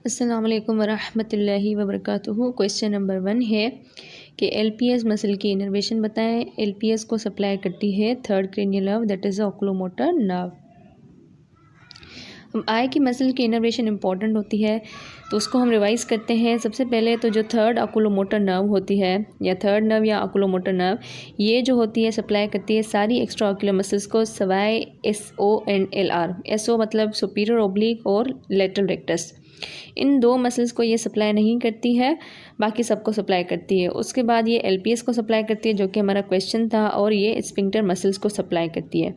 अस्सलाम वालेकुम वरहमतुल्लाहि वबरकातुहू। क्वेश्चन नंबर 1 है कि एलपीएस मसल की इनर्वेशन बताएं। एलपीएस को सप्लाई करती है third cranial nerve that is oculomotor nerve. हम आई की मसल की इनर्वेशन इंपॉर्टेंट होती है तो उसको हम रिवाइज करते हैं। सबसे पहले तो जो थर्ड ऑक्यूलोमोटर नर्व होती है या थर्ड नर्व या ऑक्यूलोमोटर नर्व, ये जो होती है सप्लाई करती है सारी एक्स्ट्रा ऑक्यूलर मसल्स को सवाए एसओ एंड एलआर। एसओ मतलब सुपीरियर ओब्लिक और लेटरल रेक्टस, इन दो मसल्स को ये सप्लाई नहीं करती है, बाकी सबको सप्लाई करती है। उसके बाद ये एलपीएस को सप्लाई करती है जो कि हमारा क्वेश्चन था, और ये स्फिंक्टर मसल्स को सप्लाई करती है।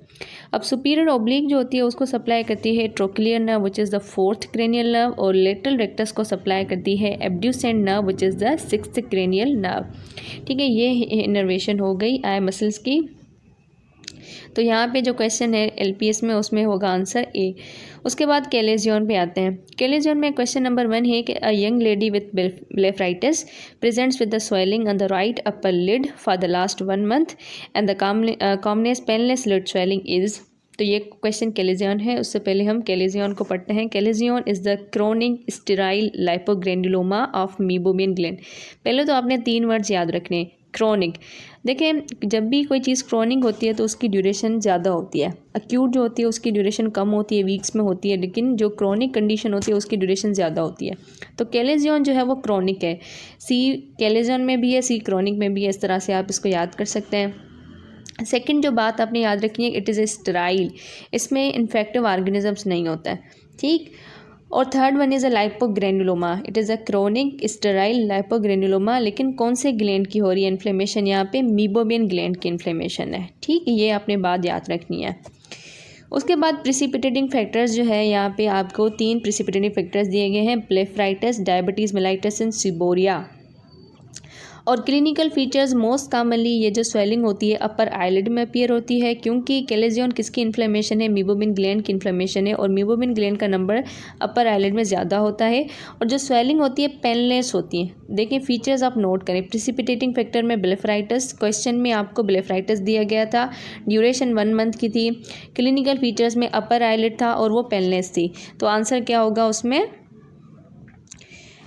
अब सुपीरियर ओब्लिक जो होती है उसको सप्लाई करती है trochlear nerve which is the fourth cranial nerve, और लेटरल रेक्टस को सप्लाई करती है abducent nerve which is the sixth cranial nerve. ठीक है, ये इनर्वेशन हो गई आई मसल्स की। तो यहाँ पे जो क्वेश्चन है एलपीएस में उसमें होगा आंसर ए। उसके बाद कैलेजियन पे आते हैं। कैलेजियन में क्वेश्चन नंबर 1 है कि a young lady with blepharitis presents with the swelling on the right upper lid for the last 1 month and the commonest painless lid swelling is. तो ये क्वेश्चन कैलेजियन है। उससे पहले हम कैलेजियन को पढ़ते हैं। Chalazion is the chronic sterile lipogranuloma of meibomian gland. पहले तो आपने 3 वर्ड्स याद रखने। क्रोनिक, देखें जब भी कोई चीज़ क्रोनिक होती है तो उसकी ड्यूरेशन ज़्यादा होती है। अक्यूट जो होती है उसकी ड्यूरेशन कम होती है, वीक्स में होती है, लेकिन जो क्रोनिक कंडीशन होती है उसकी ड्यूरेशन ज़्यादा होती है। तो कैलेजियन जो है वो क्रोनिक है। सी कैलेजियन में भी है, सी क्रोनिक में भी है। इस तरह से आप इसको याद कर सकते हैं। सेकंड जो बात आपने याद रखनी है, इट इज़ ए स्टेराइल, इसमें इन्फेक्टिव ऑर्गेनिजम्स नहीं होता है। ठीक, और third one is a lipogranuloma, it is a chronic sterile lipogranuloma. लेकिन कौन से ग्लैंड की हो रही है इन्फ्लेमेशन? यहाँ पे मीबोमियन ग्लैंड की इन्फ्लेमेशन है। ठीक, ये आपने बात याद रखनी है। उसके बाद प्रिसिपिटेटिंग फैक्टर्स जो है, यहाँ पे आपको 3 प्रिसिपिटेटिंग फैक्टर्स दिए गए हैं, ब्लेफराइटिस, डायबिटीज़ मेलाइटस एंड सिबोरिया। और क्लिनिकल फीचर्स मोस्ट कॉमनली ये जो स्वेलिंग होती है अपर आईलिड में अपीयर होती है, क्योंकि कैलेजियन किसकी इन्फ्लेमेशन है? मीबोमियन ग्लैंड की इन्फ्लेमेशन है, और मीबोमियन ग्लैंड का नंबर अपर आईलिड में ज़्यादा होता है। और जो स्वेलिंग होती है पेनलेस होती है। देखें फीचर्स आप नोट करें। प्रिसिपिटेटिंग फैक्टर में ब्लेफराइटिस, क्वेश्चन में आपको ब्लेफराइटिस दिया गया था, ड्यूरेशन 1 मंथ की थी। क्लिनिकल फीचर्स में अपर आईलिड था और वो पेनलेस थी। तो आंसर क्या होगा उसमें?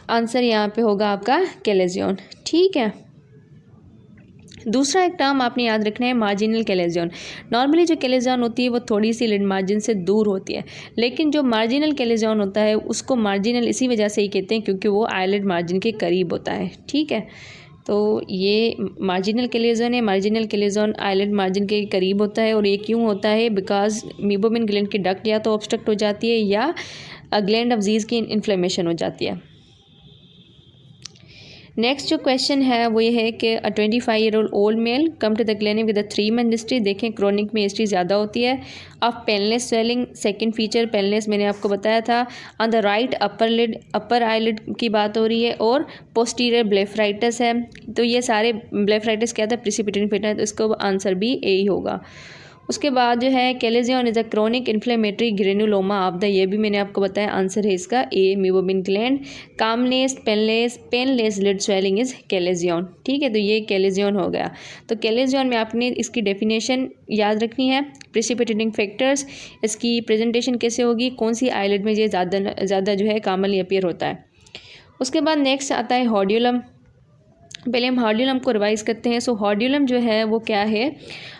आंसर यहाँ पे होगा आपका कैलेजियन। ठीक है, दूसरा एक टर्म आपने याद रखना है, मार्जिनल कैलेजियन। नॉर्मली जो कैलेजियन होती है वो थोड़ी सी लिड मार्जिन से दूर होती है, लेकिन जो मार्जिनल कैलेजियन होता है उसको मार्जिनल इसी वजह से ही कहते हैं क्योंकि वो आईलिड मार्जिन के करीब होता है। ठीक है, तो ये मार्जिनल कैलेजियन है। मार्जिनल कैलेजियन आईलिड मार्जिन के करीब होता है, और ये क्यों होता है? बिकॉज मीबोमियन ग्लैंड की डक्ट या तो ऑब्स्ट्रक्ट हो जाती है या ग्लैंड ऑफ ज़ीज़ की इन्फ्लेमेशन हो जाती है। नेक्स्ट जो क्वेश्चन है वो ये है कि 25-year-old old male come to the clinic with 3 month history. देखें क्रोनिक में हिस्ट्री ज़्यादा होती है। Of painless swelling, second feature painless मैंने आपको बताया था। On the right upper lid, upper eyelid की बात हो रही है, और पोस्टीरियर ब्लेफराइटिस है। तो ये सारे ब्लेफराइटिस क्या था? प्रिसिपिटेटिंग फैक्टर है, तो इसको आंसर भी ए ही होगा। उसके बाद जो है chalazion is a chronic inflammatory granuloma of the, ये भी मैंने आपको बताया, आंसर है इसका A, meibomian gland. Commonest painless lid swelling is chalazion. ठीक है, तो ये कैलेजियन हो गया। तो कैलेजियन में आपने इसकी डेफिनेशन याद रखनी है, प्रिसिपिटेटिंग फैक्टर्स, इसकी प्रेजेंटेशन कैसे होगी, कौन सी आईलिड में ये ज़्यादा जो है कॉमनली अपीयर होता है। उसके बाद नेक्स्ट आता है हॉर्ड्यूलम। पहले हम हॉर्ड्यूलम को रिवाइज करते हैं। सो हॉर्ड्यूलम जो है वो क्या है?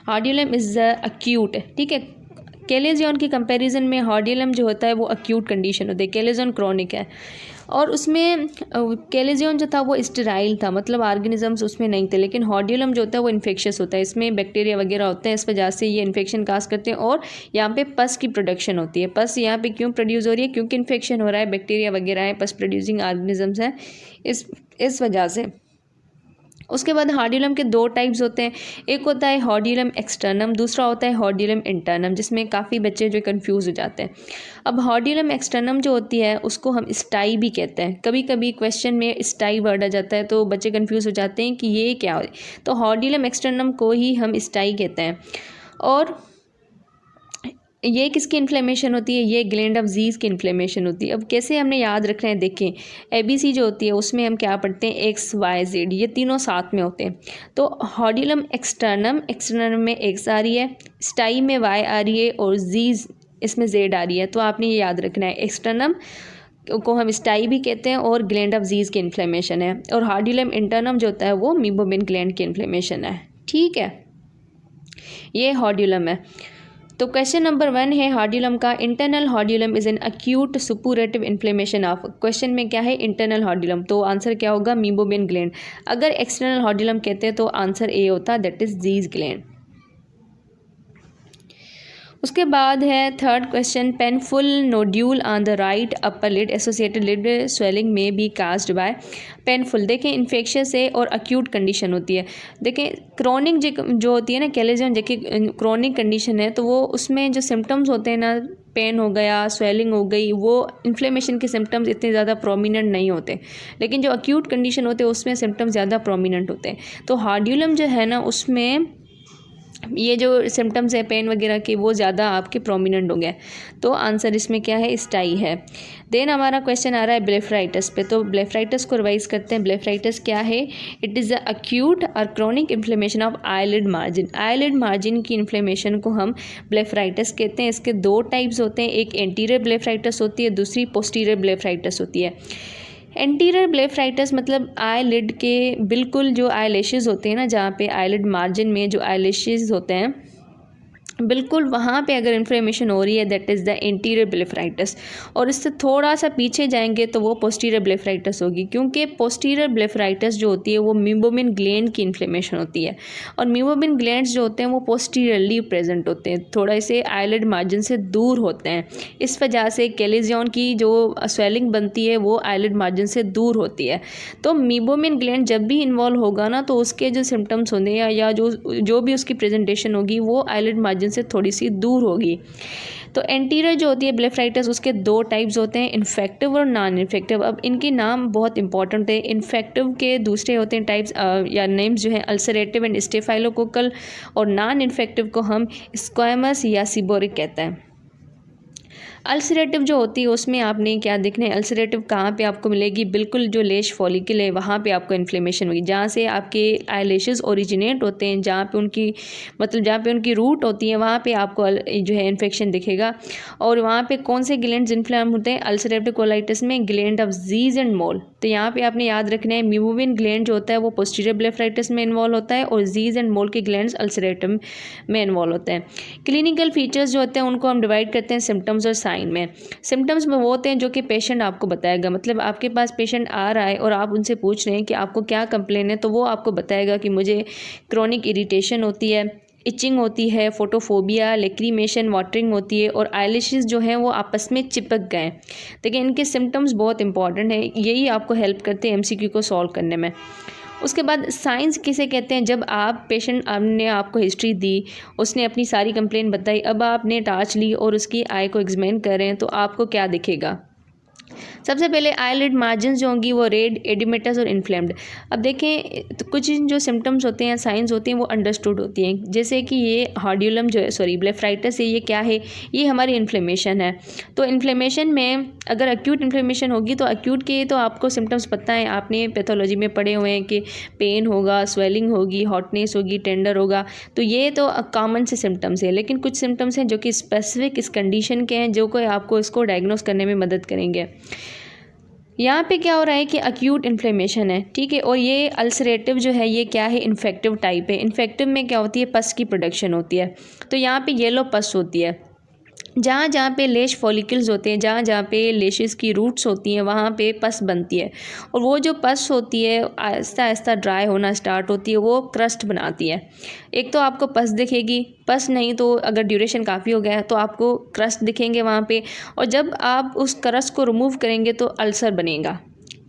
हॉर्ड्यूलम इज़ अक्यूट। ठीक है, कैलेजियन की कंपैरिजन में हॉर्ड्यूलम जो होता है वो अक्यूट कंडीशन होती है, कैलेजियन क्रोनिक है। और उसमें कैलेजियन जो था वो स्टेराइल था, मतलब ऑर्गेनिजम्स उसमें नहीं थे, लेकिन हॉर्ड्यूलम जो होता है वो इन्फेक्शियस होता है, इसमें बैक्टीरिया वगैरह होते हैं, इस वजह से ये इन्फेक्शन काज करते हैं, और यहाँ पे पस की प्रोडक्शन होती है। पस यहाँ पे क्यों प्रोड्यूस हो रही है? क्योंकि इन्फेक्शन हो रहा है, बैक्टीरिया वगैरह है, पस प्रोड्यूसिंग ऑर्गेनिजम्स हैं, इस वजह से। उसके बाद हॉर्ड्यूलम के 2 टाइप्स होते हैं, एक होता है हॉर्ड्यूलम एक्सटर्नम, दूसरा होता है हॉर्ड्यूलम इंटरनम, जिसमें काफ़ी बच्चे जो कंफ्यूज हो जाते हैं। अब हॉर्ड्यूलम एक्सटर्नम जो होती है उसको हम स्टाई भी कहते हैं। कभी कभी क्वेश्चन में स्टाई वर्ड आ जाता है तो बच्चे कंफ्यूज हो जाते हैं कि ये क्या है। तो हॉर्ड्यूलम एक्सटर्नम को ही हम स्टाई कहते हैं। और ये किसकी इन्फ्लेमेशन होती है? ये ग्लैंड ऑफ ज़ीज़ की इन्फ्लेमेशन होती है। अब कैसे हमने याद रखना है, देखें एबीसी जो होती है उसमें हम क्या पढ़ते हैं? एक्स वाई जेड, ये तीनों साथ में होते हैं। तो हॉर्ड्यूलम एक्सटर्नम में एक्स आ रही है, स्टाई में वाई आ रही है, और ज़ीज़ इसमें जेड आ रही है। तो आपने ये याद रखना है, एक्सटर्नम को हम स्टाई भी कहते हैं और ग्लैंड ऑफ ज़ीज़ की इन्फ्लेमेशन है। और हार्ड्यूलम इंटरनम जो होता है वो मीबोमिन ग्लैंड की इन्फ्लेमेशन है। ठीक है, ये हार्ड्यूलम है। तो क्वेश्चन नंबर 1 है हार्ड्यूलम का, internal hordeolum is an acute suppurative inflammation of. Question में क्या है, इंटरनल हार्ड्यूलम, तो आंसर क्या होगा, मीबोमिन ग्लैंड। अगर एक्सटर्नल हार्ड्यूलम कहते हैं तो आंसर ए होता, दैट इज ज़ीज़ ग्लैंड। उसके बाद है third question, painful nodule on the right upper lid associated lid swelling में बी कास्ड बाय। पेनफुल देखें इन्फेक्शियस है और अक्यूट कंडीशन होती है। देखें क्रॉनिक जो होती है ना, कैलेजियन जो कि क्रॉनिक कंडीशन है, तो वो उसमें जो सिम्टम्स होते हैं ना, पेन हो गया, स्वेलिंग हो गई, वो इन्फ्लेमेशन के सिम्टम्स इतने ज़्यादा प्रोमिनेंट नहीं होते। लेकिन जो अक्यूट कंडीशन होते हैं उसमें सिम्टम्स ज़्यादा प्रोमिनेंट होते हैं। तो हार्ड्यूलम जो है ना, उसमें ये जो सिम्टम्स है पेन वगैरह के वो ज़्यादा आपके प्रोमिनेंट हो गए। तो आंसर इसमें क्या है, स्टाई है। देन हमारा क्वेश्चन आ रहा है ब्लेफराइटिस पे। तो ब्लेफराइटिस को रिवाइज करते हैं। ब्लेफराइटिस क्या है, इट इज़ अ अक्यूट और chronic inflammation of eyelid margin. Eyelid margin की इन्फ्लेमेशन को हम ब्लेफराइटिस कहते हैं। इसके 2 टाइप्स होते हैं, एक एंटीरियर ब्लेफराइटिस होती है, दूसरी पोस्टीरियर ब्लेफराइटिस होती है। एंटीरियर ब्लेफराइटिस मतलब आई लिड के बिल्कुल जो आई लैशेज़ होते हैं ना, जहाँ पे आई लिड मार्जिन में जो आई लैशेज़ होते हैं बिल्कुल वहाँ पे अगर इन्फ्लेमेशन हो रही है, that is the anterior blepharitis. और इससे थोड़ा सा पीछे जाएंगे तो वो पोस्टीरियर ब्लेफराइटिस होगी, क्योंकि पोस्टीरियर ब्लेफराइटिस जो होती है वो मीबोमिन ग्लैंड की इन्फ्लेमेशन होती है। और मीबोमिन ग्लैंड्स जो होते हैं वो पोस्टीरियरली प्रेजेंट होते हैं, थोड़ा से आईलिड मार्जिन से दूर होते हैं। इस वजह से कैलेजियन की जो स्वेलिंग बनती है वो आईलिड मार्जिन से दूर होती है। तो मीबोमिन ग्लैंड जब भी इन्वॉल्व होगा ना, तो उसके जो सिम्टम्स होंगे या जो भी उसकी प्रेजेंटेशन होगी वो आईलिड मार्जिन से थोड़ी सी दूर होगी। तो एंटीरियर जो होती है ब्लेफराइटिस, उसके 2 टाइप्स होते हैं, इन्फेक्टिव और नॉन इन्फेक्टिव। अब इनके नाम बहुत इंपॉर्टेंट है। इन्फेक्टिव के दूसरे होते हैं टाइप्स या नेम्स जो है अल्सरेटिव एंड स्टेफाइलोकोकल, और नॉन इन्फेक्टिव को हम स्क्वामस या सीबोरिक कहते हैं। अल्सरेटिव जो होती है उसमें आपने क्या देखना है, अल्सरेटिव कहाँ पे आपको मिलेगी, बिल्कुल जो लेश फॉलिकल है वहाँ पे आपको इन्फ्लेमेशन होगी, जहाँ से आपके आईलैशेस ओरिजिनेट होते हैं, जहाँ पे उनकी रूट होती है वहाँ पे आपको जो है इन्फेक्शन दिखेगा। और वहाँ पे कौन से ग्लैंड्स इन्फ्लेम होते हैं अल्सरेटिव कोलाइटिस में, ग्लैंड ऑफ ज़ीज़ एंड मोल। तो यहाँ पे आपने याद रखना है मीबोमिन ग्लैंड जो होता है वो पोस्टीरियर ब्लेफराइटिस में इन्वॉल्व होता है, और ज़ीज़ एंड मोल के ग्लैंड्स अल्सरेटिव में इन्वॉल्व होते हैं। क्लिनिकल फीचर्स जो होते हैं उनको हम डिवाइड करते हैं सिम्टम्स और साइन में। सिम्टम्स में वो होते हैं जो कि पेशेंट आपको बताएगा, मतलब आपके पास पेशेंट आ रहा है और आप उनसे पूछ रहे हैं कि आपको क्या कंप्लेन है, तो वो आपको बताएगा कि मुझे क्रॉनिक इरिटेशन होती है, इचिंग होती है, फोटोफोबिया, लेक्रीमेशन, वाटरिंग होती है, और आईलैशेस जो हैं वो आपस में चिपक गए। देखिए इनके सिम्टम्स बहुत इंपॉर्टेंट हैं, यही आपको हेल्प करते हैं एमसीक्यू को सॉल्व करने में। उसके बाद साइंस किसे कहते हैं, जब आप पेशेंट ने आपको हिस्ट्री दी, उसने अपनी सारी कंप्लेन बताई, अब आपने टार्च ली और उसकी आई को एग्जामिन कर रहे हैं, तो आपको क्या दिखेगा। सबसे पहले आईलिड मार्जिन जो होंगी वो रेड, एडिमेटस और इन्फ्लेम्ड। अब देखें तो कुछ जो सिम्टम्स होते हैं, साइंस होती हैं, वो अंडरस्टूड होती हैं, जैसे कि ये हार्ड्यूलम जो है ब्लेफराइटिस है, ये क्या है, ये हमारी इन्फ्लेमेशन है। तो इन्फ्लेमेशन में अगर अक्यूट इन्फ्लेमेशन होगी तो अक्यूट के तो आपको सिम्टम्स पता है, आपने पैथोलॉजी में पढ़े हुए हैं कि पेन होगा, स्वेलिंग होगी, हॉटनेस होगी, टेंडर होगा, तो ये तो कॉमन से सिम्टम्स है। लेकिन कुछ सिम्टम्स हैं जो कि स्पेसिफिक इस कंडीशन के हैं, जो कि आपको इसको डायग्नोस करने में मदद करेंगे। यहाँ पे क्या हो रहा है कि अक्यूट इन्फ्लेमेशन है, ठीक है, और ये अल्सरेटिव जो है ये क्या है, इन्फेक्टिव टाइप है। इन्फेक्टिव में क्या होती है, पस की प्रोडक्शन होती है। तो यहाँ पे येलो पस होती है, जहाँ जहाँ पे लेश फॉलिकल्स होते हैं, जहाँ जहाँ पे लेशेस की रूट्स होती हैं, वहाँ पे पस बनती है, और वो जो पस होती है आहिस्ता आहिस्ता ड्राई होना स्टार्ट होती है, वो क्रस्ट बनाती है। एक तो आपको पस दिखेगी, पस नहीं तो अगर ड्यूरेशन काफ़ी हो गया है तो आपको क्रस्ट दिखेंगे वहाँ पे, और जब आप उस क्रस्ट को रिमूव करेंगे तो अल्सर बनेगा।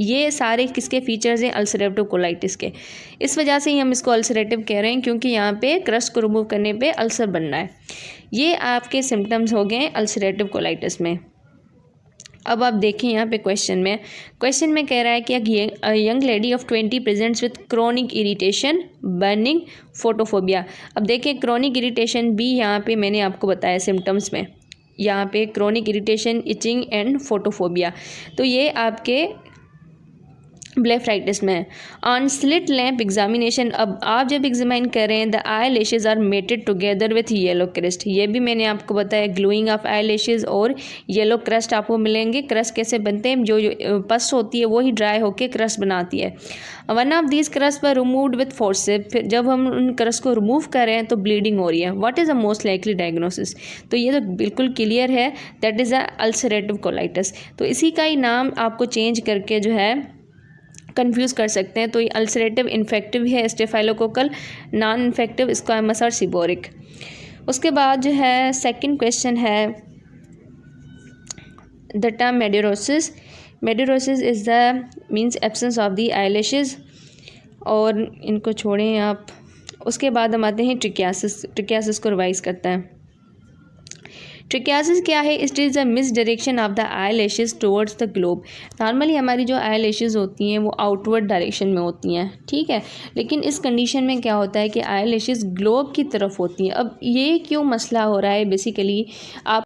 ये सारे किसके फीचर्स हैं, अल्सरेटिव कोलाइटिस के। इस वजह से ही हम इसको अल्सरेटिव कह रहे हैं, क्योंकि यहाँ पे क्रस्ट को रिमूव करने पे अल्सर बनना है। ये आपके सिम्टम्स हो गए अल्सरेटिव कोलाइटिस में। अब आप देखें यहाँ पे क्वेश्चन में कह रहा है कि young lady of 20 presents with chronic irritation, burning, photophobia. अब देखें क्रॉनिक इरिटेशन भी यहाँ पे मैंने आपको बताया सिम्टम्स में, यहाँ पे chronic irritation, etching and photophobia. तो ये आपके ब्लेफराइटिस में। ऑन स्लिट लैम्प एग्जामिनेशन, अब आप जब एग्जामिन करें, the eyelashes are matted together with yellow crust, ये भी मैंने आपको बताया, ग्लोइंग ऑफ आई लैशेज और येलो क्रस्ट आपको मिलेंगे। क्रस्ट कैसे बनते हैं, जो पस होती है वो ही ड्राई होकर क्रस्ट बनाती है। वन ऑफ दीज क्रस्ट पर रिमूव्ड विथ फोर्सेप, फिर जब हम उन क्रस्ट को रिमूव कर रहे हैं तो ब्लीडिंग हो रही है। What is the most likely diagnosis, तो ये तो बिल्कुल क्लियर है, that is a ulcerative colitis. तो इसी का ही नाम आपको चेंज करके जो है कंफ्यूज कर सकते हैं। तो ये अल्सरेटिव इन्फेक्टिव है स्टेफाइलोकोकल, नॉन इन्फेक्टिव स्क्वामस और सीबोरिक। उसके बाद जो है सेकंड क्वेश्चन है the term madarosis. Madarosis is the means absence of the eyelashes, और इनको छोड़ें आप। उसके बाद हम आते हैं ट्रिकियासिस। ट्रिकियासिस को रिवाइज करते हैं। ट्रिकियासिस क्या है, it is a miss direction of the eye lashes towards the globe. Normally हमारी जो आई लैशेज होती हैं वो आउटवर्ड डायरेक्शन में होती हैं, ठीक है, लेकिन इस कंडीशन में क्या होता है कि आई लैशेज ग्लोब की तरफ होती हैं। अब ये क्यों मसला हो रहा है, बेसिकली आप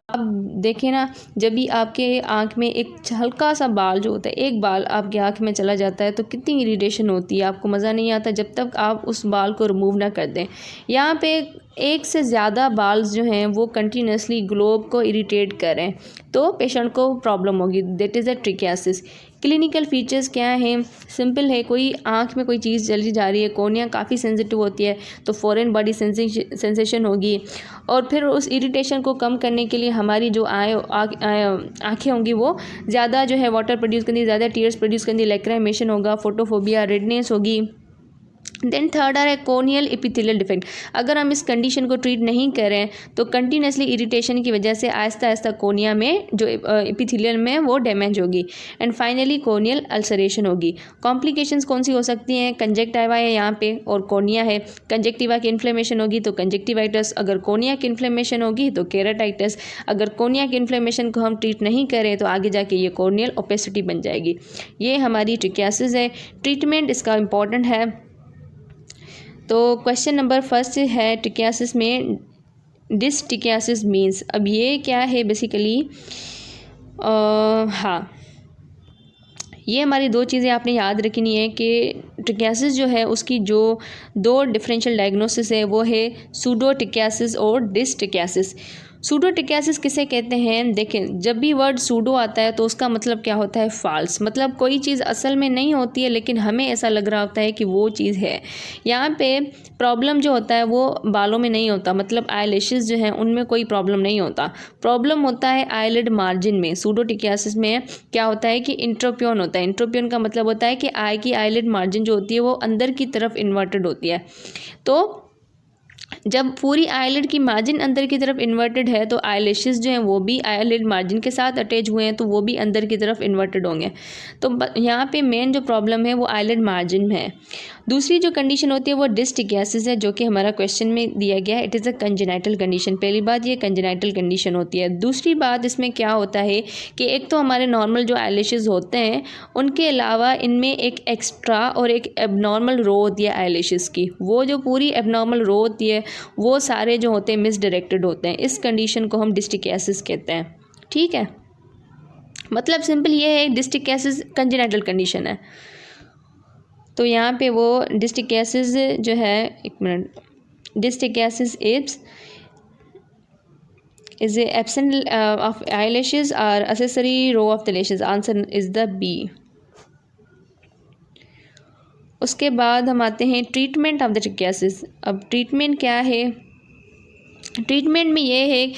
देखें ना, जब भी आपके आँख में एक हल्का सा बाल जो होता है, एक बाल आपकी आँख में चला जाता है तो कितनी इरिटेशन होती है, आपको मज़ा नहीं आता जब तक आप उस बाल को रिमूव ना कर दें। यहाँ पे एक से ज़्यादा बाल्स जो हैं वो कंटिन्यूसली ग्लोब को इरिटेट करें तो पेशेंट को प्रॉब्लम होगी, that is a trichiasis. Clinical features क्या हैं, सिंपल है, कोई आँख में कोई चीज़ जली जा रही है, कोर्निया काफ़ी सेंसिटिव होती है तो फॉरेन बॉडी सेंसेशन होगी, और फिर उस इरिटेशन को कम करने के लिए हमारी जो आँखें होंगी वो ज़्यादा जो है वाटर प्रोड्यूस करेंगी, ज़्यादा टीयर्स प्रोड्यूस करेंगी, लैक्राइमेशन होगा, फोटोफोबिया, रेडनेस होगी। देन थर्ड आ रहा है कोर्नियल एपिथेलियल डिफेक्ट। अगर हम इस कंडीशन को ट्रीट नहीं करें तो कंटिन्यूसली इरिटेशन की वजह से आहिस्ता आहिस्ता कोर्निया में जो एपिथेलियल में वो डैमेज होगी, एंड फाइनली कोर्नियल अल्सरेशन होगी। कॉम्प्लिकेशंस कौन सी हो सकती हैं, कंजक्टिवा है यहाँ पे और कोर्निया है। कंजक्टिवा की इन्फ्लेमेशन होगी तो कंजक्टिवाइटिस, अगर कोर्निया की इन्फ्लेमेशन होगी तो केराटाइटिस। अगर कोर्निया की इन्फ्लेमेशन को हम ट्रीट नहीं करें तो आगे जाके ये कोर्नियल ओपेसिटी बन जाएगी। ये हमारी ट्रिकियासिस है। ट्रीटमेंट इसका इम्पॉर्टेंट है। तो क्वेश्चन नंबर फर्स्ट है ट्रिकियासिस में डिस्ट्रिकियासिस मीन्स, अब ये क्या है बेसिकली, हाँ, ये हमारी दो चीज़ें आपने याद रखनी है कि ट्रिकियासिस जो है उसकी जो दो डिफरेंशियल डायग्नोसिस है वो है सूडो ट्रिकियासिस और डिस्ट्रिकियासिस। सूडो ट्रिकियासिस किसे कहते हैं, देखें जब भी वर्ड सूडो आता है तो उसका मतलब क्या होता है, फॉल्स, मतलब कोई चीज़ असल में नहीं होती है लेकिन हमें ऐसा लग रहा होता है कि वो चीज़ है। यहाँ पे प्रॉब्लम जो होता है वो बालों में नहीं होता, मतलब आईलैशेस जो हैं उनमें कोई प्रॉब्लम नहीं होता, प्रॉब्लम होता है आईलिड मार्जिन में। सूडो ट्रिकियासिस में क्या होता है कि इंट्रोपियन होता है। इंट्रोपियन का मतलब होता है कि आई की आईलिड मार्जिन जो होती है वो अंदर की तरफ इन्वर्टेड होती है। तो जब पूरी आईलिड की मार्जिन अंदर की तरफ इन्वर्टेड है तो आईलैशेस जो हैं वो भी आईलिड मार्जिन के साथ अटैच हुए हैं तो वो भी अंदर की तरफ इन्वर्टेड होंगे। तो यहाँ पे मेन जो प्रॉब्लम है वो आईलिड मार्जिन में है। दूसरी जो कंडीशन होती है वो डिस्ट्रिकियासिस है, जो कि हमारा क्वेश्चन में दिया गया है। It is a congenital condition. पहली बात ये कंजेनाइटल कंडीशन होती है। दूसरी बात इसमें क्या होता है कि एक तो हमारे नॉर्मल जो आईलैशेस होते हैं उनके अलावा इनमें एक एक्स्ट्रा और एक एबनॉर्मल रो होती है आईलैशेस की। वो जो पूरी एबनॉर्मल रो होती है वो सारे जो होते हैं मिसडायरेक्टेड होते हैं। इस कंडीशन को हम डिस्ट्रिकियासिस कहते हैं, ठीक है। मतलब सिंपल ये है, डिस्ट्रिकियासिस कंजेनाइटल कंडीशन है। तो यहाँ पे वो डिस्ट्रिकियासिस जो है, एक minute, distichiasis is absent of eyelashes और accessory row of the lashes. Answer is the B. उसके बाद हम आते हैं ट्रीटमेंट ऑफ द ट्रिकियासिस। अब ट्रीटमेंट क्या है, ट्रीटमेंट में ये है,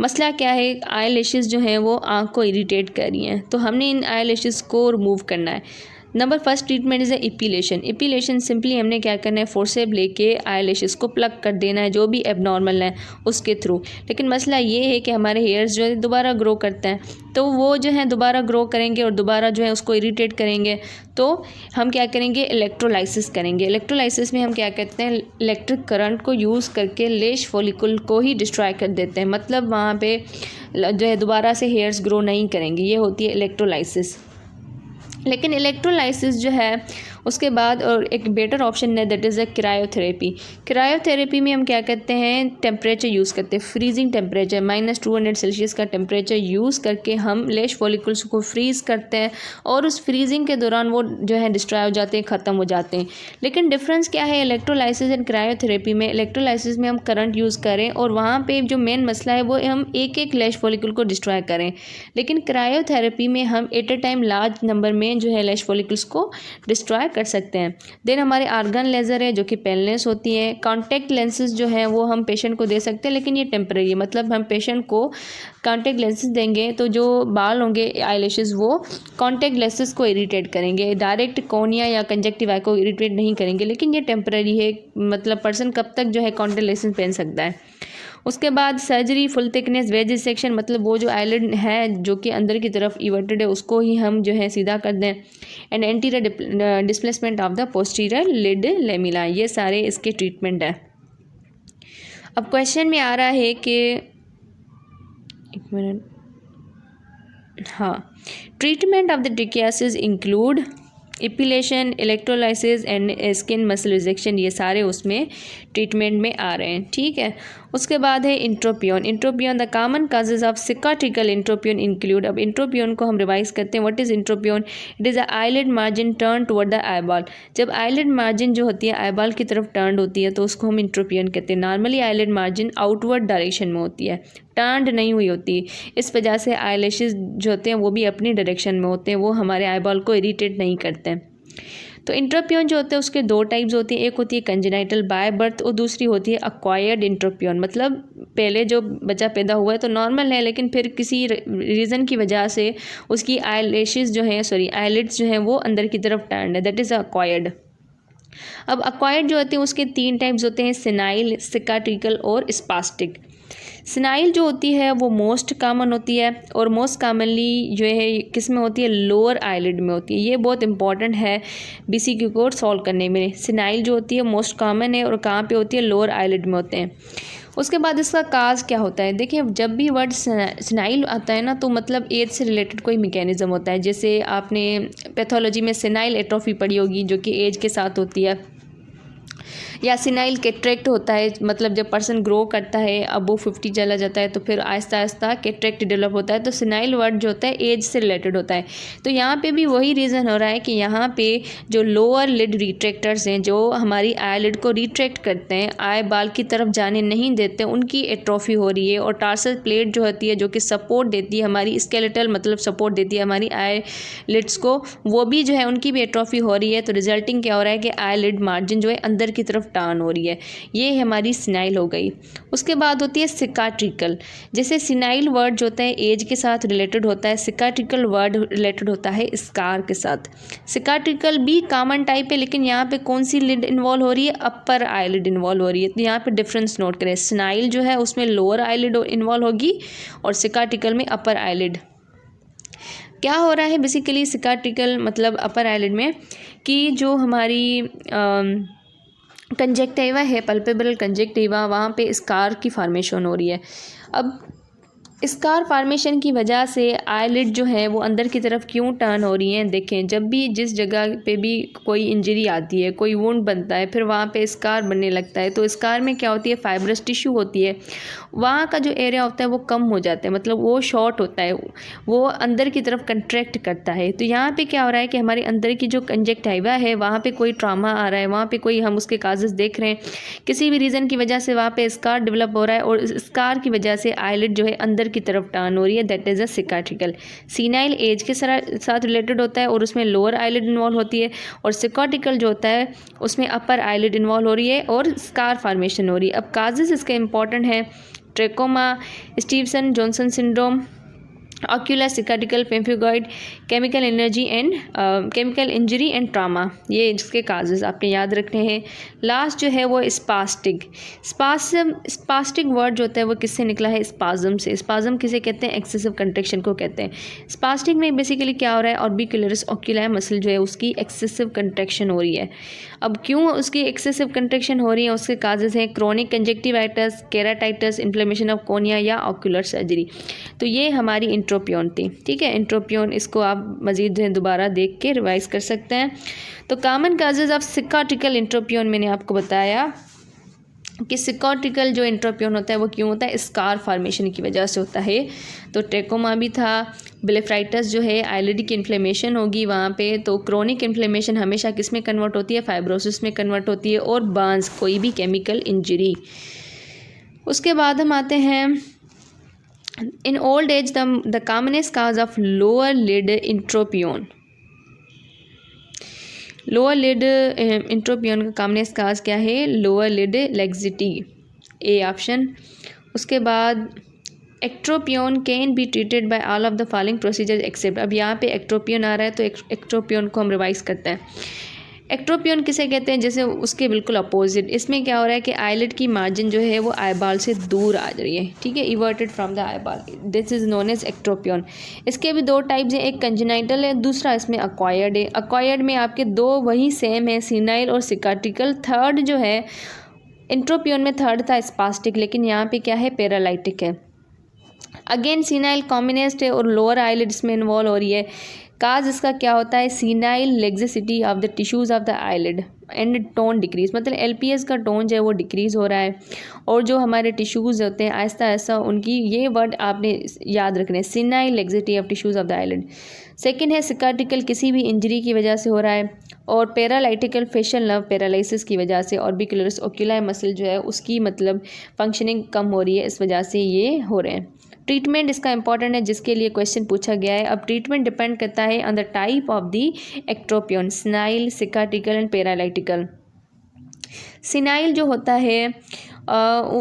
मसला क्या है, आईलैशेस जो हैं वो आँख को इरिटेट कर रही हैं तो हमने इन आईलैशेस को रिमूव करना है। Number first treatment is एपिलेशन। एपिलेशन simply हमने क्या करना है, फोर्सेप लेके आईलैशेस को प्लग कर देना है जो भी एबनॉर्मल है उसके थ्रू। लेकिन मसला ये है कि हमारे हेयर्स जो है दोबारा ग्रो करते हैं तो वो जो है दोबारा ग्रो करेंगे और दोबारा जो है उसको इरिटेट करेंगे। तो हम क्या करेंगे, इलेक्ट्रोलाइसिस करेंगे। इलेक्ट्रोलाइसिस में हम क्या करते हैं, इलेक्ट्रिक करंट को यूज़ करके लेश फॉलिकल को ही डिस्ट्रॉय कर देते हैं, मतलब वहाँ पे जो है दोबारा से हेयर्स ग्रो नहीं करेंगे। ये होती है इलेक्ट्रोलाइसिस। लेकिन इलेक्ट्रोलाइसिस जो है उसके बाद और एक बेटर ऑप्शन है that is a cryotherapy. Cryotherapy में हम क्या करते हैं, टेम्परेचर यूज़ करते हैं, फ्रीजिंग टेम्परेचर -200 का टेम्परेचर यूज़ करके हम लैश फॉलिकल्स को फ्रीज़ करते हैं और उस फ्रीजिंग के दौरान वो जो है डिस्ट्रॉय हो जाते हैं, ख़त्म हो जाते हैं। लेकिन डिफरेंस क्या है इलेक्ट्रोलाइसिस एंड क्रायोथेरेपी में? इलेक्ट्रोलाइसिस में हम करंट यूज़ करें और वहाँ पे जो मेन मसला है वो हम एक एक लैश फॉलिकल को डिस्ट्रॉय करें, लेकिन क्रायोथेरेपी में हम at a time large number में जो है लैश फॉलिकल्स को डिस्ट्रॉय कर सकते हैं। देन हमारे आर्गन लेज़र है जो कि पेनलेस होती है। कॉन्टैक्ट लेंसेज जो है वो हम पेशेंट को दे सकते हैं, लेकिन ये टेम्परेरी है, मतलब हम पेशेंट को कॉन्टैक्ट लेंसेज देंगे तो जो बाल होंगे आईलैशेस वो कॉन्टैक्ट लेंसेज को इरिटेट करेंगे, डायरेक्ट कॉर्निया या कंजक्टिवा को इरिटेट नहीं करेंगे, लेकिन ये टेम्परेरी है, मतलब पर्सन कब तक जो है कॉन्टैक्ट लेंसेज पहन सकता है। उसके बाद surgery full thickness wedge section, मतलब वो जो आईलिड है जो कि अंदर की तरफ इवर्टेड है उसको ही हम जो है सीधा कर दें। And anterior displacement of the posterior lid lamella, ये सारे इसके ट्रीटमेंट है। अब क्वेश्चन में आ रहा है कि एक मिनट, हाँ, treatment of the trichiasis include epilation, electrolysis and skin muscle rejection, ये सारे उसमें ट्रीटमेंट में आ रहे हैं, ठीक है। उसके बाद है entropion. Entropion the common causes of cicatricial entropion include. अब इंट्रोपियन को हम रिवाइज करते हैं। What is entropion? It is a eyelid margin turn toward the eyeball. जब आईलिड मार्जिन जो होती है आईबॉल की तरफ टर्न होती है तो उसको हम इंट्रोपियन कहते हैं। Normally eyelid margin outward direction में होती है, टर्न्ड नहीं हुई होती, इस वजह से आईलैशेस जो होते हैं वो भी अपनी डायरेक्शन में होते हैं, वो हमारे आईबॉल को इरिटेट नहीं करते हैं। तो इंट्रोपियन जो होते हैं उसके दो टाइप्स होती हैं, एक होती है कंजेनाइटल बाय बर्थ और दूसरी होती है अक्वायर्ड इंट्रोपियन। मतलब पहले जो बच्चा पैदा हुआ है तो नॉर्मल है, लेकिन फिर किसी रीज़न की वजह से उसकी आईलैशेस जो हैं आईलिड्स जो हैं वो अंदर की तरफ टर्न्ड है, दैट इज़ अक्वायर्ड। अब अक्वायर्ड जो होते हैं उसके 3 टाइप्स होते हैं, सिनाइल, सिकाट्रिकल और स्पास्टिक। सिनाइल जो होती है वो मोस्ट कॉमन होती है और मोस्ट कॉमनली जो है किस में होती है, लोअर आईलिड में होती है। ये बहुत इंपॉर्टेंट है बीसीक्यू को सॉल्व करने में। सिनाइल जो होती है मोस्ट कॉमन है और कहाँ पे होती है, लोअर आईलिड में होते हैं। उसके बाद इसका काज क्या होता है, देखिए जब भी वर्ड सिनाइल आता है ना तो मतलब एज से रिलेटेड कोई मैकेनिज्म होता है। जैसे आपने पैथोलॉजी में सिनाइल एट्रोफी पढ़ी होगी जो कि एज के साथ होती है, या सिनाइल कैटरेक्ट होता है, मतलब जब पर्सन ग्रो करता है अब वो 50 चला जाता है तो फिर आहिस्ता आहिस्ता कैटरेक्ट डेवलप होता है। तो सिनाइल वर्ड जो होता है एज से रिलेटेड होता है। तो यहाँ पे भी वही रीज़न हो रहा है कि यहाँ पे जो लोअर लिड रिट्रैक्टर्स हैं जो हमारी आई लिड को रिट्रैक्ट करते हैं, आई बाल की तरफ जाने नहीं देते, उनकी एट्रोफी हो रही है। और टार्सल प्लेट जो होती है जो कि सपोर्ट देती है हमारी स्केलेटल, मतलब सपोर्ट देती है हमारी आई लिड्स को, वो भी जो है उनकी भी एट्रोफी हो रही है। तो रिजल्टिंग क्या हो रहा है कि आई लिड मार्जिन जो है अंदर की तरफ टर्न हो रही है, ये हमारी सिनाइल हो गई। उसके बाद होती है सिकाट्रिकल। जैसे सिनाइल वर्ड जो होता है एज के साथ रिलेटेड होता है, सिकाट्रिकल वर्ड रिलेटेड होता है स्कार के साथ। सिकाट्रिकल भी कॉमन टाइप है, लेकिन यहाँ पे कौन सी लिड इन्वॉल्व हो रही है, अपर आईलिड इन्वॉल्व हो रही है। तो यहाँ पे डिफरेंस नोट करें, सिनाइल जो है उसमें लोअर आईलिड इन्वॉल्व होगी और सिकाट्रिकल में अपर आईलिड। क्या हो रहा है बेसिकली सिकाट्रिकल मतलब अपर आईलिड में कि जो हमारी कंजक्टिवा है, पल्पेबरल कंजक्टिवा, वहाँ पे स्कार की फॉर्मेशन हो रही है। अब स्कार फॉर्मेशन की वजह से आईलिड जो है वो अंदर की तरफ क्यों टर्न हो रही हैं, देखें जब भी जिस जगह पे भी कोई इंजरी आती है, कोई वुंड बनता है, फिर वहाँ पे स्कार बनने लगता है। तो स्कार में क्या होती है, फाइब्रस टिश्यू होती है, वहाँ का जो एरिया होता है वो कम हो जाता है, मतलब वो शॉर्ट होता है, वो अंदर की तरफ कंट्रैक्ट करता है। तो यहाँ पे क्या हो रहा है कि हमारे अंदर की जो कंजक्टिवा है वहाँ पे कोई ट्रामा आ रहा है, वहाँ पे कोई हम उसके काजेस देख रहे हैं, किसी भी रीज़न की वजह से वहाँ पे स्कार डेवलप हो रहा है और स्कार की वजह से आईलिड जो है अंदर की तरफ टर्न हो रही है, that is a cicatricial. Senile age के साथ रिलेटेड होता है और उसमें लोअर आईलिड इन्वॉल्व होती है, और सिकाट्रिकल जो होता है उसमें अपर आईलिड इन्वॉल्व हो रही है और स्कार फॉर्मेशन हो रही है। अब काजेस इसके इंपॉर्टेंट है, trachoma, Stevens Johnson syndrome, ocular cicatricial pemphigoid, chemical injury and trauma, ये इसके काजेस आपने याद रखने हैं। लास्ट जो है वो स्पास्टिक वर्ड जो होता है वो किससे निकला है, स्पाज्म से। स्पाज्म किसे कहते हैं, एक्सेसिव कंट्रैक्शन को कहते हैं। स्पास्टिक में बेसिकली क्या हो रहा है, ऑर्बिकुलरिस ऑक्यूलाई मसल जो है उसकी एक्सेसिव कंट्रैक्शन हो रही है। अब क्यों उसकी एक्सेसिव कंट्रैक्शन हो रही है, उसके काजेस हैं chronic conjunctivitis, keratitis, inflammation of cornea या ऑक्यूलर सर्जरी। तो ये हमारी इंट्रोपियोन थी। ठीक है, इंट्रोपियोन, इसको आप मज़ीद दोबारा देख के रिवाइज़ कर सकते हैं। तो कॉमन काजेज़ ऑफ सिकाट्रिकल इंट्रोपियोन मैंने आपको बताया कि सिकाट्रिकल जो इंट्रोपियोन होता है वो क्यों होता है, स्कार फॉर्मेशन की वजह से होता है। तो ट्रेकोमा भी था, ब्लेफराइटिस जो है आइलिड की इन्फ्लेमेशन होगी वहाँ पे। तो क्रोनिक इन्फ्लेमेशन हमेशा किस में कन्वर्ट होती है, फाइब्रोसिस में कन्वर्ट होती है, और बर्न्स, कोई भी केमिकल इंजरी। उसके बाद हम आते हैं in old age the commonest cause of lower lid entropion. Lower lid entropion का कॉमनेस्ट काज क्या है, lower lid laxity, A option. उसके बाद ectropion can be treated by all of the following procedure except. अब यहाँ पे एक्ट्रोपियोन आ रहा है तो एक्ट्रोपियोन को हम रिवाइज करते हैं। एक्ट्रोपियोन किसे कहते हैं, जैसे उसके बिल्कुल अपोजिट। इसमें क्या हो रहा है कि आईलिड की मार्जिन जो है वो आईबॉल से दूर आ रही है। ठीक है, everted from the eyeball, this is known as ectropion. इसके भी दो टाइप्स हैं, एक कंजेनाइटल है, दूसरा इसमें अक्वायर्ड है। अक्वायर्ड में आपके दो वही सेम है, सीनाइल और सिकाट्रिकल। थर्ड जो है इंट्रोपियोन में थर्ड था स्पास्टिक, लेकिन यहाँ पे क्या है, पैरालाइटिक है। अगेन सीनाइल कॉम्बिनेस्ट है और लोअर आईलिड इसमें इन्वॉल्व हो रही है। काज इसका क्या होता है, senile laxity of the tissues of the eyelid and tone decrease, मतलब एलपीएस का टोन जो है वो डिक्रीज़ हो रहा है, और जो हमारे टिश्यूज़ होते हैं आहिस्ता आहिस्ता उनकी, ये वर्ड आपने याद रखने, senile laxity of tissues of the eyelid. Second है सिकाट्रिकल, किसी भी इंजरी की वजह से हो रहा है, और पैरालाइटिकल फेशियल नर्व पैरालिसिस की वजह से, ऑर्बिकुलरिस ओक्यूलाई मसल जो है उसकी मतलब फंक्शनिंग कम हो रही है, इस वजह से ये हो रहे हैं। ट्रीटमेंट इसका इंपॉर्टेंट है, जिसके लिए क्वेश्चन पूछा गया है। अब ट्रीटमेंट डिपेंड करता है on the type of the ectropion, senile, cicatricial and paralytical. Senile जो होता है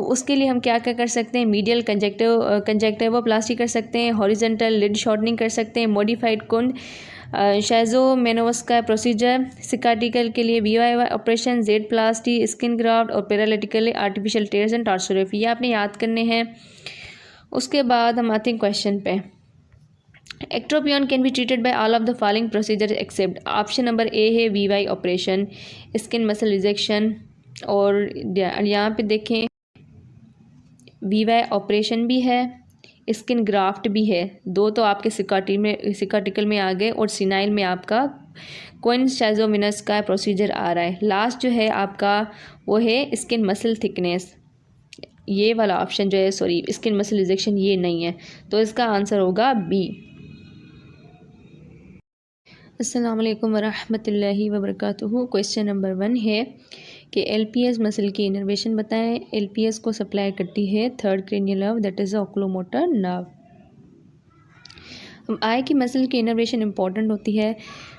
उसके लिए हम क्या क्या कर सकते हैं, मीडियल कंजक्टिवोप्लास्टी कर सकते हैं, हॉरिजॉन्टल लिड शॉर्टनिंग कर सकते हैं, मॉडिफाइड कुंड शाइजोमेनोवस का प्रोसीजर। सिकाट्रिकल के लिए वीआईवाई ऑपरेशन, जेड प्लास्टी, स्किन ग्राफ्ट, और पैरालिटिकल आर्टिफिशियल टेयर्स एंड टॉर्सोग्राफी, ये आपने याद करने हैं। उसके बाद हम आते हैं क्वेश्चन पे। Ectropion can be treated by all of the following procedure except. Option number A है VY operation, skin muscle resection, और यहाँ पे देखें वीवाई ऑपरेशन भी है, स्किन ग्राफ्ट भी है। दो तो आपके सिकाट्रिकल में आ गए, और सिनाइल में आपका क्विंस शाइजोमिनस का प्रोसीजर आ रहा है। लास्ट जो है आपका वो है स्किन मसल थिकनेस, ये वाला ऑप्शन जो है, सॉरी स्किन मसल रिजेक्शन ये नहीं है, तो इसका आंसर होगा बी। अस्सलाम वालेकुम वरहमतुल्लाहि वबरकातुहू। क्वेश्चन नंबर 1 है कि एलपीएस मसल की इनर्वेशन बताएं। एलपीएस को सप्लाई करती है third cranial nerve, that is oculomotor nerve. हम आई की मसल की इनर्वेशन इंपॉर्टेंट होती है,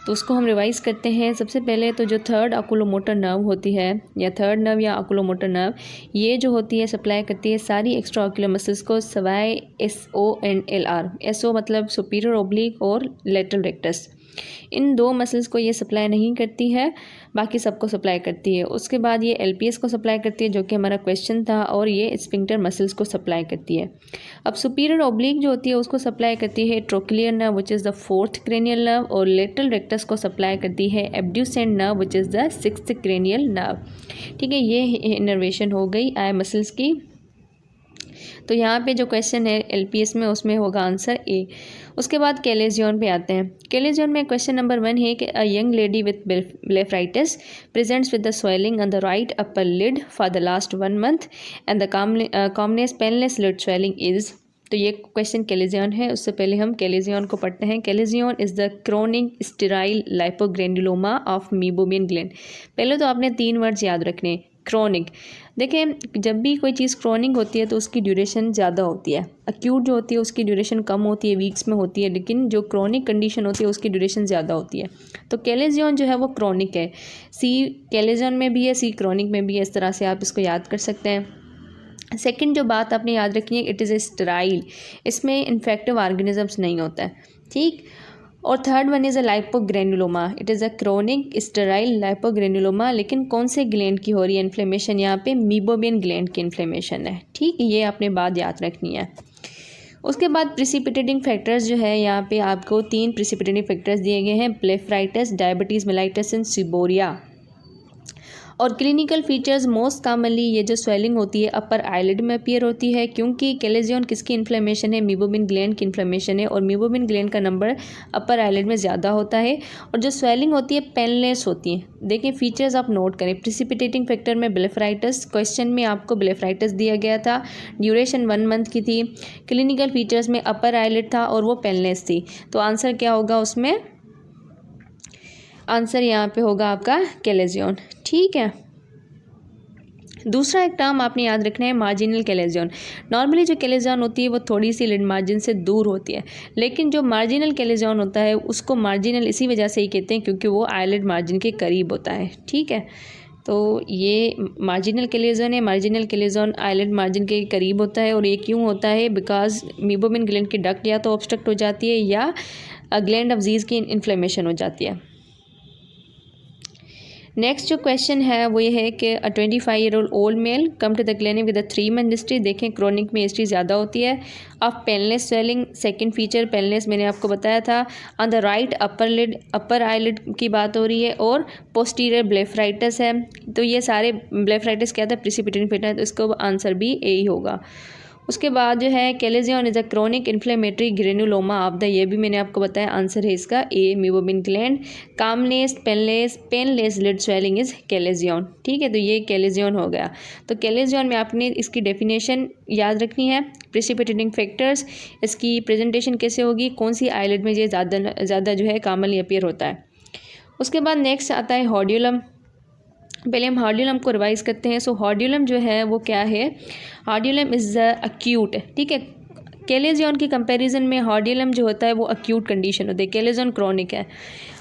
तो उसको हम रिवाइज़ करते हैं। सबसे पहले तो जो थर्ड ओकुलोमोटर नर्व होती है, या थर्ड नर्व या ओकुलोमोटर नर्व, ये जो होती है सप्लाई करती है सारी एक्स्ट्रा ओकुलर मसल्स को सवाए एसओ एंड एलआर। एसओ मतलब सुपीरियर ओब्लिक और लेटरल रेक्टस, इन दो मसल्स को ये सप्लाई नहीं करती है, बाकी सबको सप्लाई करती है। उसके बाद ये एलपीएस को सप्लाई करती है, जो कि हमारा क्वेश्चन था, और ये स्फिंक्टर मसल्स को सप्लाई करती है। अब सुपीरियर ओब्लिक जो होती है उसको सप्लाई करती है trochlear nerve, which is the fourth cranial nerve, और लेटरल रेक्टस को सप्लाई करती है abducent nerve, which is the sixth cranial nerve. ठीक है, ये इनर्वेशन हो गई आई मसल्स की। तो यहाँ पे जो क्वेश्चन है एलपीएस में, उसमें होगा आंसर ए। उसके बाद कैलेजियन पे आते हैं। कैलेजियन में क्वेश्चन नंबर 1 है कि a young lady with blepharitis presents with the swelling on the right upper lid for the last 1 month and the commonest painless lid swelling is. तो ये क्वेश्चन कैलेजियन है। उससे पहले हम कैलेजियन को पढ़ते हैं। Chalazion is the chronic sterile lipogranuloma of meibomian gland. पहले तो आपने 3 वर्ड्स याद रखने। क्रोनिक, देखें जब भी कोई चीज़ क्रोनिक होती है तो उसकी ड्यूरेशन ज़्यादा होती है। अक्यूट जो होती है उसकी ड्यूरेशन कम होती है, वीक्स में होती है, लेकिन जो क्रोनिक कंडीशन होती है उसकी ड्यूरेशन ज़्यादा होती है। तो कैलेजियन जो है वो क्रोनिक है। सी कैलेजियन में भी है, सी क्रोनिक में भी है। इस तरह से आप इसको याद कर सकते हैं। सेकंड जो बात आपने याद रखनी है, इट इज़ ए स्टेराइल, इसमें इन्फेक्टिव ऑर्गेनिजम्स नहीं होता है। ठीक, और third one is a lipogranuloma, it is a chronic sterile lipogranuloma, लेकिन कौन से ग्लैंड की हो रही है इन्फ्लेमेशन, यहाँ पे मीबोमियन ग्लैंड की इन्फ्लेमेशन है। ठीक, ये आपने बात याद रखनी है। उसके बाद प्रिसिपिटेटिंग फैक्टर्स जो है, यहाँ पे आपको 3 प्रिसिपिटेटिंग फैक्टर्स दिए गए हैं, ब्लेफराइटिस, डायबिटीज़ मेलाइटस एंड सिबोरिया। और क्लिनिकल फीचर्स मोस्ट कॉमनली ये जो स्वेलिंग होती है अपर आईलिड में अपीयर होती है, क्योंकि कैलेजियन किसकी इन्फ्लेमेशन है, मीबोमिन ग्लैंड की इन्फ्लेमेशन है, और मीबोमिन ग्लैंड का नंबर अपर आईलिड में ज़्यादा होता है। और जो स्वेलिंग होती है पेनलेस होती है। देखिए फीचर्स आप नोट करें। प्रिसिपिटेटिंग फैक्टर में ब्लेफराइटिस, क्वेश्चन में आपको ब्लेफराइटिस दिया गया था, ड्यूरेशन 1 मंथ की थी। क्लिनिकल फीचर्स में अपर आईलिड था और वो पेनलेस थी। तो आंसर क्या होगा उसमें, आंसर यहाँ पे होगा आपका कैलेजियन। ठीक है। दूसरा एक टर्म आपने याद रखना है मार्जिनल कैलेजियन। नॉर्मली जो कैलेजियन होती है वो थोड़ी सी लिड मार्जिन से दूर होती है, लेकिन जो मार्जिनल कैलेजियन होता है उसको मार्जिनल इसी वजह से ही कहते हैं क्योंकि वो आईलिड मार्जिन के करीब होता है। ठीक है, तो ये मार्जिनल कैलेजियन है। मार्जिनल कैलेजियन आईलिड मार्जिन के करीब होता है, और ये क्यों होता है, बिकॉज मीबोमिन ग्लैंड की डक्ट या तो ऑब्स्ट्रक्ट हो जाती है या ग्लैंड ऑफ ज़ीज़ की इन्फ्लेमेशन हो जाती है। नेक्स्ट जो क्वेश्चन है वो ये है कि 25-year-old old male come to the clinic with 3 month history. देखें क्रोनिक में हिस्ट्री ज़्यादा होती है। Of painless swelling, second feature painless मैंने आपको बताया था। On the right upper lid, upper eyelid की बात हो रही है, और पोस्टीरियर ब्लेफराइटिस है। तो ये सारे ब्लेफराइटिस क्या था, प्रिसिपिटेटिंग फैक्टर, तो इसको आंसर भी ए ही होगा। उसके बाद जो है chalazion is a chronic inflammatory granuloma of the, ये भी मैंने आपको बताया, आंसर है इसका a meibomian gland. Commonest painless lid swelling is chalazion. ठीक है, तो ये कैलेजियन हो गया। तो कैलेजियन में आपने इसकी डेफिनेशन याद रखनी है, प्रिसिपिटेटिंग फैक्टर्स, इसकी प्रेजेंटेशन कैसे होगी, कौन सी आईलिड में ये ज़्यादा जो है कॉमनली अपीयर होता है। उसके बाद नेक्स्ट आता है हॉर्ड्यूलम। पहले हम हॉर्ड्यूलम को रिवाइज करते हैं। सो हॉर्ड्यूलम जो है वो क्या है, हॉर्ड्यूलम इज़ अक्यूट। ठीक है, कैलेजियन की कंपैरिजन में हॉर्ड्यूलम जो होता है वो अक्यूट कंडीशन होती है, कैलेजियन क्रॉनिक है।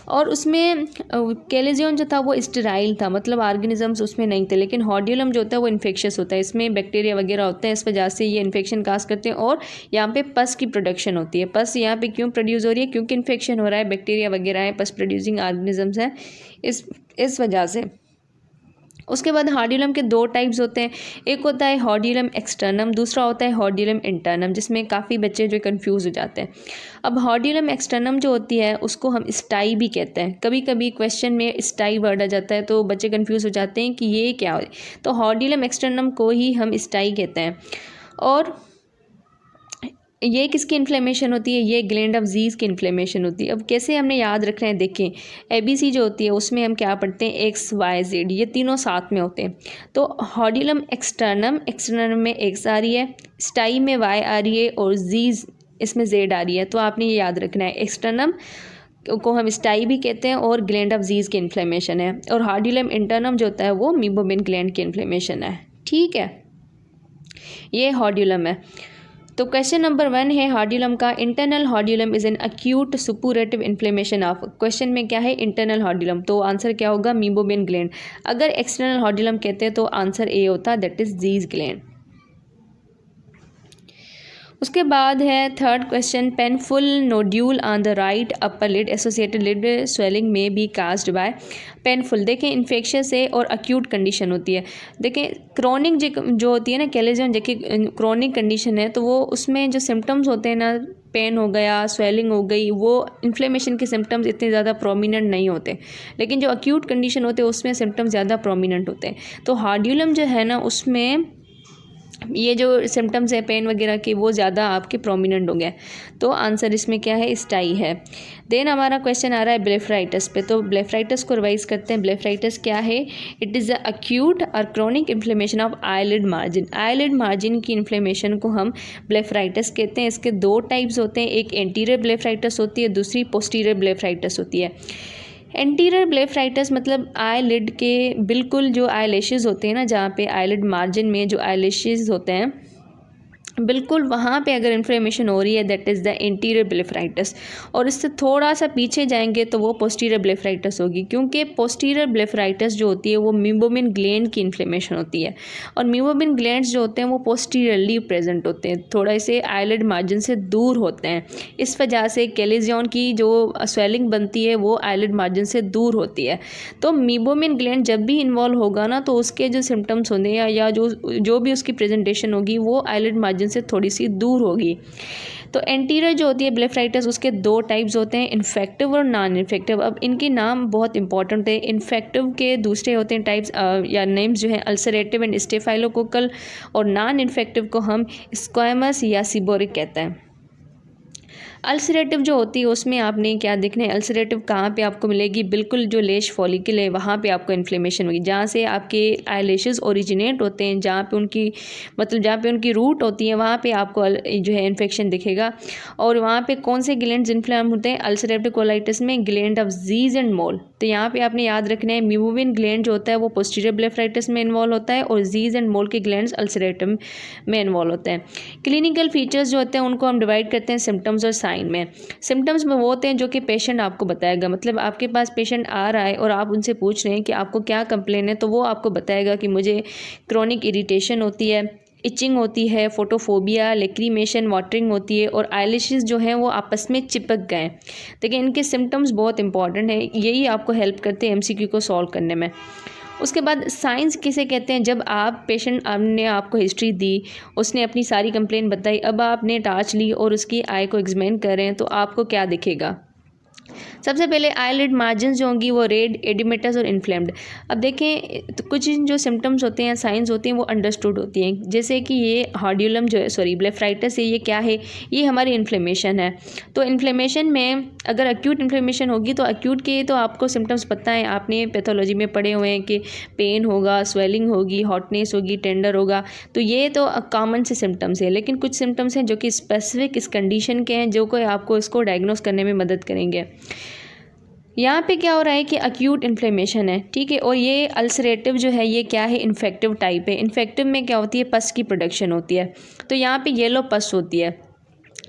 और उसमें कैलेजियन जो था वो स्टेराइल था, मतलब ऑर्गेनिजम्स उसमें नहीं थे, लेकिन हॉर्ड्यूलम जो होता है वो इन्फेक्शियस होता है, इसमें बैक्टीरिया वगैरह होते हैं, इस वजह से ये इन्फेक्शन काज करते हैं। और यहाँ पे पस की प्रोडक्शन होती है। पस यहाँ पे क्यों प्रोड्यूस हो रही है, क्योंकि इन्फेक्शन हो रहा है, बैक्टीरिया वगैरह है, पस प्रोड्यूसिंग ऑर्गेनिजम्स हैं, इस वजह से। उसके बाद हॉर्ड्यूलम के 2 टाइप्स होते हैं, एक होता है हॉर्ड्यूलम एक्सटर्नम, दूसरा होता है हॉर्ड्यूलम इंटरनम, जिसमें काफ़ी बच्चे जो कंफ्यूज हो जाते हैं। अब हॉर्ड्यूलम एक्सटर्नम जो होती है उसको हम स्टाई भी कहते हैं। कभी कभी क्वेश्चन में स्टाई वर्ड आ जाता है तो बच्चे कंफ्यूज हो जाते हैं कि ये क्या है, तो हॉर्ड्यूलम एक्सटर्नम को ही हम स्टाई कहते हैं। और ये किसकी इन्फ्लेमेशन होती है, ये ग्लैंड ऑफ ज़ीज़ की इन्फ्लेमेशन होती है। अब कैसे हमने याद रखना है, देखें ABC जो होती है उसमें हम क्या पढ़ते हैं, XYZ, ये तीनों साथ में होते हैं। तो हॉर्ड्यूलम एक्सटर्नम में X आ रही है, स्टाई में Y आ रही है, और ज़ीज़ इसमें Z आ रही है। तो आपने ये याद रखना है, एक्सटर्नम को हम स्टाई भी कहते हैं और ग्लैंड ऑफ ज़ीज़ की इन्फ्लेमेशन है, और हॉर्ड्यूलम इंटरनम जो होता है वो मीबोमिन ग्लैंड की इन्फ्लेमेशन है। ठीक है, ये हॉर्ड्यूलम है। तो क्वेश्चन नंबर 1 है हॉर्ड्यूलम का, internal hordeolum is an acute suppurative inflammation of. Question में क्या है, इंटरनल हॉर्ड्यूलम, तो आंसर क्या होगा, मीबोमिन ग्लैंड। अगर एक्सटर्नल हॉर्ड्यूलम कहते हैं तो आंसर ए होता, दैट इज ज़ीज़ ग्लैंड। उसके बाद है third question, painful nodule on the right upper lid associated lid swelling में बी कास्ड बाय। पेनफुल, देखें इन्फेक्शियस है और अक्यूट कंडीशन होती है। देखें क्रोनिक जो होती है ना, कैलेजियन जो कि क्रोनिक कंडीशन है, तो वो उसमें जो सिम्टम्स होते हैं ना, पेन हो गया, स्वेलिंग हो गई, वो इन्फ्लेमेशन के सिम्टम्स इतने ज़्यादा प्रोमिनेंट नहीं होते, लेकिन जो अक्यूट कंडीशन होते हैं उसमें सिम्टम्स ज़्यादा प्रोमिनेंट होते हैं। तो हॉर्ड्यूलम जो है ना उसमें ये जो सिम्टम्स है पेन वगैरह के वो ज़्यादा आपके प्रोमिनेंट हो गए, तो आंसर इसमें क्या है, स्टाई है। देन हमारा क्वेश्चन आ रहा है ब्लेफराइटिस पे, तो ब्लेफराइटिस को रिवाइज करते हैं। ब्लेफराइटिस क्या है, इट इज़ अ अक्यूट और chronic inflammation of eyelid margin. Eyelid margin की इन्फ्लेमेशन को हम ब्लेफराइटिस कहते हैं। इसके 2 टाइप्स होते हैं, एक एंटीरियर ब्लेफराइटिस होती है, दूसरी पोस्टीरियर ब्लेफराइटिस होती है। एंटीरियर ब्लेफराइटिस मतलब आईलिड के बिल्कुल जो आईलैशेस होते हैं ना, जहाँ पे आईलिड मार्जिन में जो आईलैशेस होते हैं बिल्कुल वहाँ पे अगर इन्फ्लेमेशन हो रही है, that is the anterior blepharitis. और इससे थोड़ा सा पीछे जाएंगे तो वो पोस्टीरियर ब्लेफराइटिस होगी, क्योंकि पोस्टीरियर ब्लेफराइटिस जो होती है वो मीबोमिन ग्लैंड की इन्फ्लेमेशन होती है, और मीबोमिन ग्लैंड्स जो होते हैं वो पोस्टीरियरली प्रेजेंट होते हैं, थोड़ा से आईलिड मार्जिन से दूर होते हैं। इस वजह से कैलेजियन की जो स्वेलिंग बनती है वो आईलिड मार्जिन से दूर होती है। तो मीबोमिन ग्लैंड जब भी इन्वॉल्व होगा ना, तो उसके जो सिम्टम्स होंगे या जो भी उसकी प्रेजेंटेशन होगी वो आईलिड मार्जिन मार्जिन से थोड़ी सी दूर होगी। तो एंटीरियर जो होती है ब्लेफराइटिस, उसके 2 टाइप्स होते हैं, इन्फेक्टिव और नॉन इन्फेक्टिव। अब इनके नाम बहुत इंपॉर्टेंट है। इन्फेक्टिव के दूसरे होते हैं टाइप्स या नेम्स जो है अल्सरेटिव एंड स्टेफाइलोकोकल, और नॉन इन्फेक्टिव को हम स्क्वामस या सीबोरिक कहते हैं। अल्सरेटिव जो होती है उसमें आपने क्या देखना है, अल्सरेटिव कहाँ पे आपको मिलेगी, बिल्कुल जो लेश फॉलिकल है वहाँ पे आपको इन्फ्लेमेशन होगी, जहाँ से आपके आईलैशेस ओरिजिनेट होते हैं, जहाँ पे उनकी रूट होती है वहाँ पे आपको जो है इन्फेक्शन दिखेगा। और वहाँ पे कौन से ग्लैंड्स इन्फ्लेम होते हैं अल्सरेटिव कोलाइटिस में, ग्लैंड ऑफ ज़ीज एंड मोल। तो यहाँ पे आपने याद रखना है म्यूविन ग्लैंड जो होता है वो पोस्टीरियर ब्लेफराइटिस में इन्वॉल्व होता है, और ज़ीज एंड मोल के ग्लैंड्स अल्सरेटिव में इन्वॉल्व होते हैं। क्लिनिकल फीचर्स जो होते हैं उनको हम डिवाइड करते हैं सिम्टम्स और साइन में। सिम्टम्स में वो होते हैं जो कि पेशेंट आपको बताएगा, मतलब आपके पास पेशेंट आ रहा है और आप उनसे पूछ रहे हैं कि आपको क्या कंप्लेन है, तो वो आपको बताएगा कि मुझे क्रोनिक इरिटेशन होती है, इचिंग होती है, फोटोफोबिया, लेक्रीमेशन, वाटरिंग होती है, और आईलैशेस जो हैं वो आपस में चिपक गए। देखिए इनके सिम्टम्स बहुत इंपॉर्टेंट हैं, यही आपको हेल्प करते हैं एमसीक्यू को सॉल्व करने में। उसके बाद साइंस किसे कहते हैं, जब आप पेशेंट ने आपको हिस्ट्री दी, उसने अपनी सारी कंप्लेन बताई, अब आपने टार्च ली और उसकी आई को एग्जामिन कर रहे हैं, तो आपको क्या दिखेगा। सबसे पहले आईलिड मार्जिन्स जो होंगी वो रेड, एडिमेटस और इन्फ्लेम्ड। अब देखें तो कुछ जो सिम्टम्स होते हैं, साइंस होती हैं, वो अंडरस्टूड होती हैं, जैसे कि ये हार्ड्यूलम जो है ब्लेफराइटिस है, ये क्या है, ये हमारी इन्फ्लेमेशन है। तो इन्फ्लेमेशन में अगर एक्यूट इन्फ्लेमेशन होगी तो एक्यूट के तो आपको सिम्टम्स पता है, आपने पैथोलॉजी में पढ़े हुए हैं कि पेन होगा, स्वेलिंग होगी, हॉटनेस होगी, टेंडर होगा, तो ये तो कॉमन से सिम्टम्स है। लेकिन कुछ सिम्टम्स हैं जो कि स्पेसिफिक इस कंडीशन के हैं, जो कोई आपको इसको डायग्नोस करने में मदद करेंगे। यहाँ पे क्या हो रहा है कि अक्यूट इन्फ्लेमेशन है, ठीक है, और ये अल्सरेटिव जो है ये क्या है, इन्फेक्टिव टाइप है। इन्फेक्टिव में क्या होती है, पस की प्रोडक्शन होती है। तो यहाँ पे येलो पस होती है,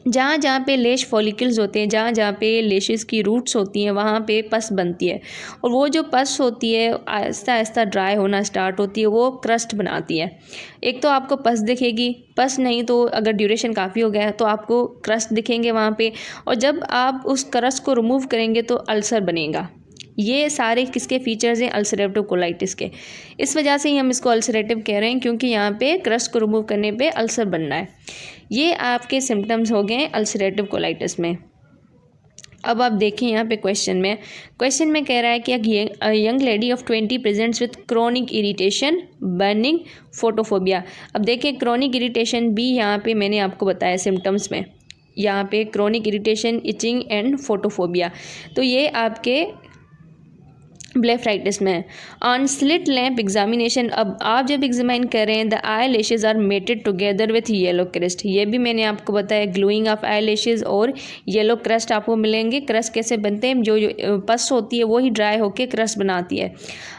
जहाँ जहाँ पे लेश फॉलिकल्स होते हैं, जहाँ जहाँ पे लेशेस की रूट्स होती हैं, वहाँ पे पस बनती है, और वो जो पस होती है आहिस्ता आहिस्ता ड्राई होना स्टार्ट होती है, वो क्रस्ट बनाती है। एक तो आपको पस दिखेगी, पस नहीं तो अगर ड्यूरेशन काफ़ी हो गया है तो आपको क्रस्ट दिखेंगे वहाँ पे, और जब आप उस क्रस्ट को रिमूव करेंगे तो अल्सर बनेगा। ये सारे किसके फीचर्स हैं, अल्सरेटिव कोलाइटिस के। इस वजह से ही हम इसको अल्सरेटिव कह रहे हैं, क्योंकि यहाँ पे क्रस्ट को रिमूव करने पे अल्सर बनना है। ये आपके सिम्टम्स हो गए अल्सरेटिव कोलाइटिस में। अब आप देखें यहाँ पे क्वेश्चन में कह रहा है कि young lady of 20 presents with chronic irritation, burning, photophobia. अब देखें क्रोनिक इरिटेशन भी यहाँ पे मैंने आपको बताया सिम्टम्स में, यहाँ पे chronic irritation, etching and photophobia, तो ये आपके ब्लेफराइटिस में। ऑन स्लिट लैम्प एग्जामिनेशन, अब आप जब एग्जामिन कर रहे हैं, the eyelashes are matted together with yellow crust. ये भी मैंने आपको बताया, ग्लोइंग ऑफ आई लैशेज और येलो क्रस्ट आपको मिलेंगे। क्रस्ट कैसे बनते हैं, जो पस होती है वो ही ड्राई होकर क्रस्ट बनाती है।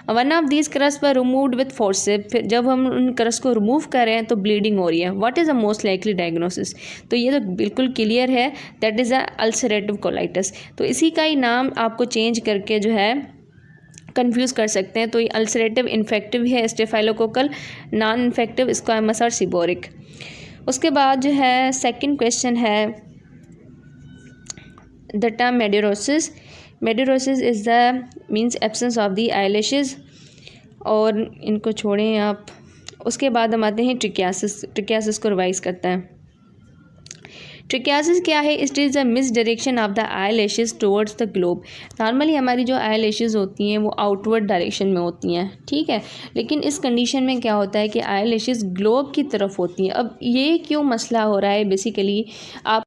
वन ऑफ दीज क्रस्ट पर रिमूव्ड विथ फोर्सेप, फिर जब हम उन क्रस्ट को रिमूव कर रहे हैं तो ब्लीडिंग हो रही है। What is the most likely diagnosis, तो ये तो बिल्कुल क्लियर है, that is a ulcerative colitis. तो इसी का ही नाम आपको चेंज करके जो है कंफ्यूज कर सकते हैं। तो ये अल्सरेटिव इन्फेक्टिव है स्टेफाइलोकोकल, नॉन इन्फेक्टिव स्क्वामस और सीबोरिक। उसके बाद जो है सेकंड क्वेश्चन है the term madarosis. Madarosis is the means absence of the eyelashes, और इनको छोड़ें आप। उसके बाद हम आते हैं ट्रिकियासिस को रिवाइज करते हैं। ट्रिकियासिस क्या है, it is the miss direction of the eye lashes towards the globe. Normally हमारी जो आई लैशेज होती हैं वो आउटवर्ड डायरेक्शन में होती हैं, ठीक है, लेकिन इस कंडीशन में क्या होता है कि आई लैशेज ग्लोब की तरफ होती हैं। अब ये क्यों मसला हो रहा है, बेसिकली आप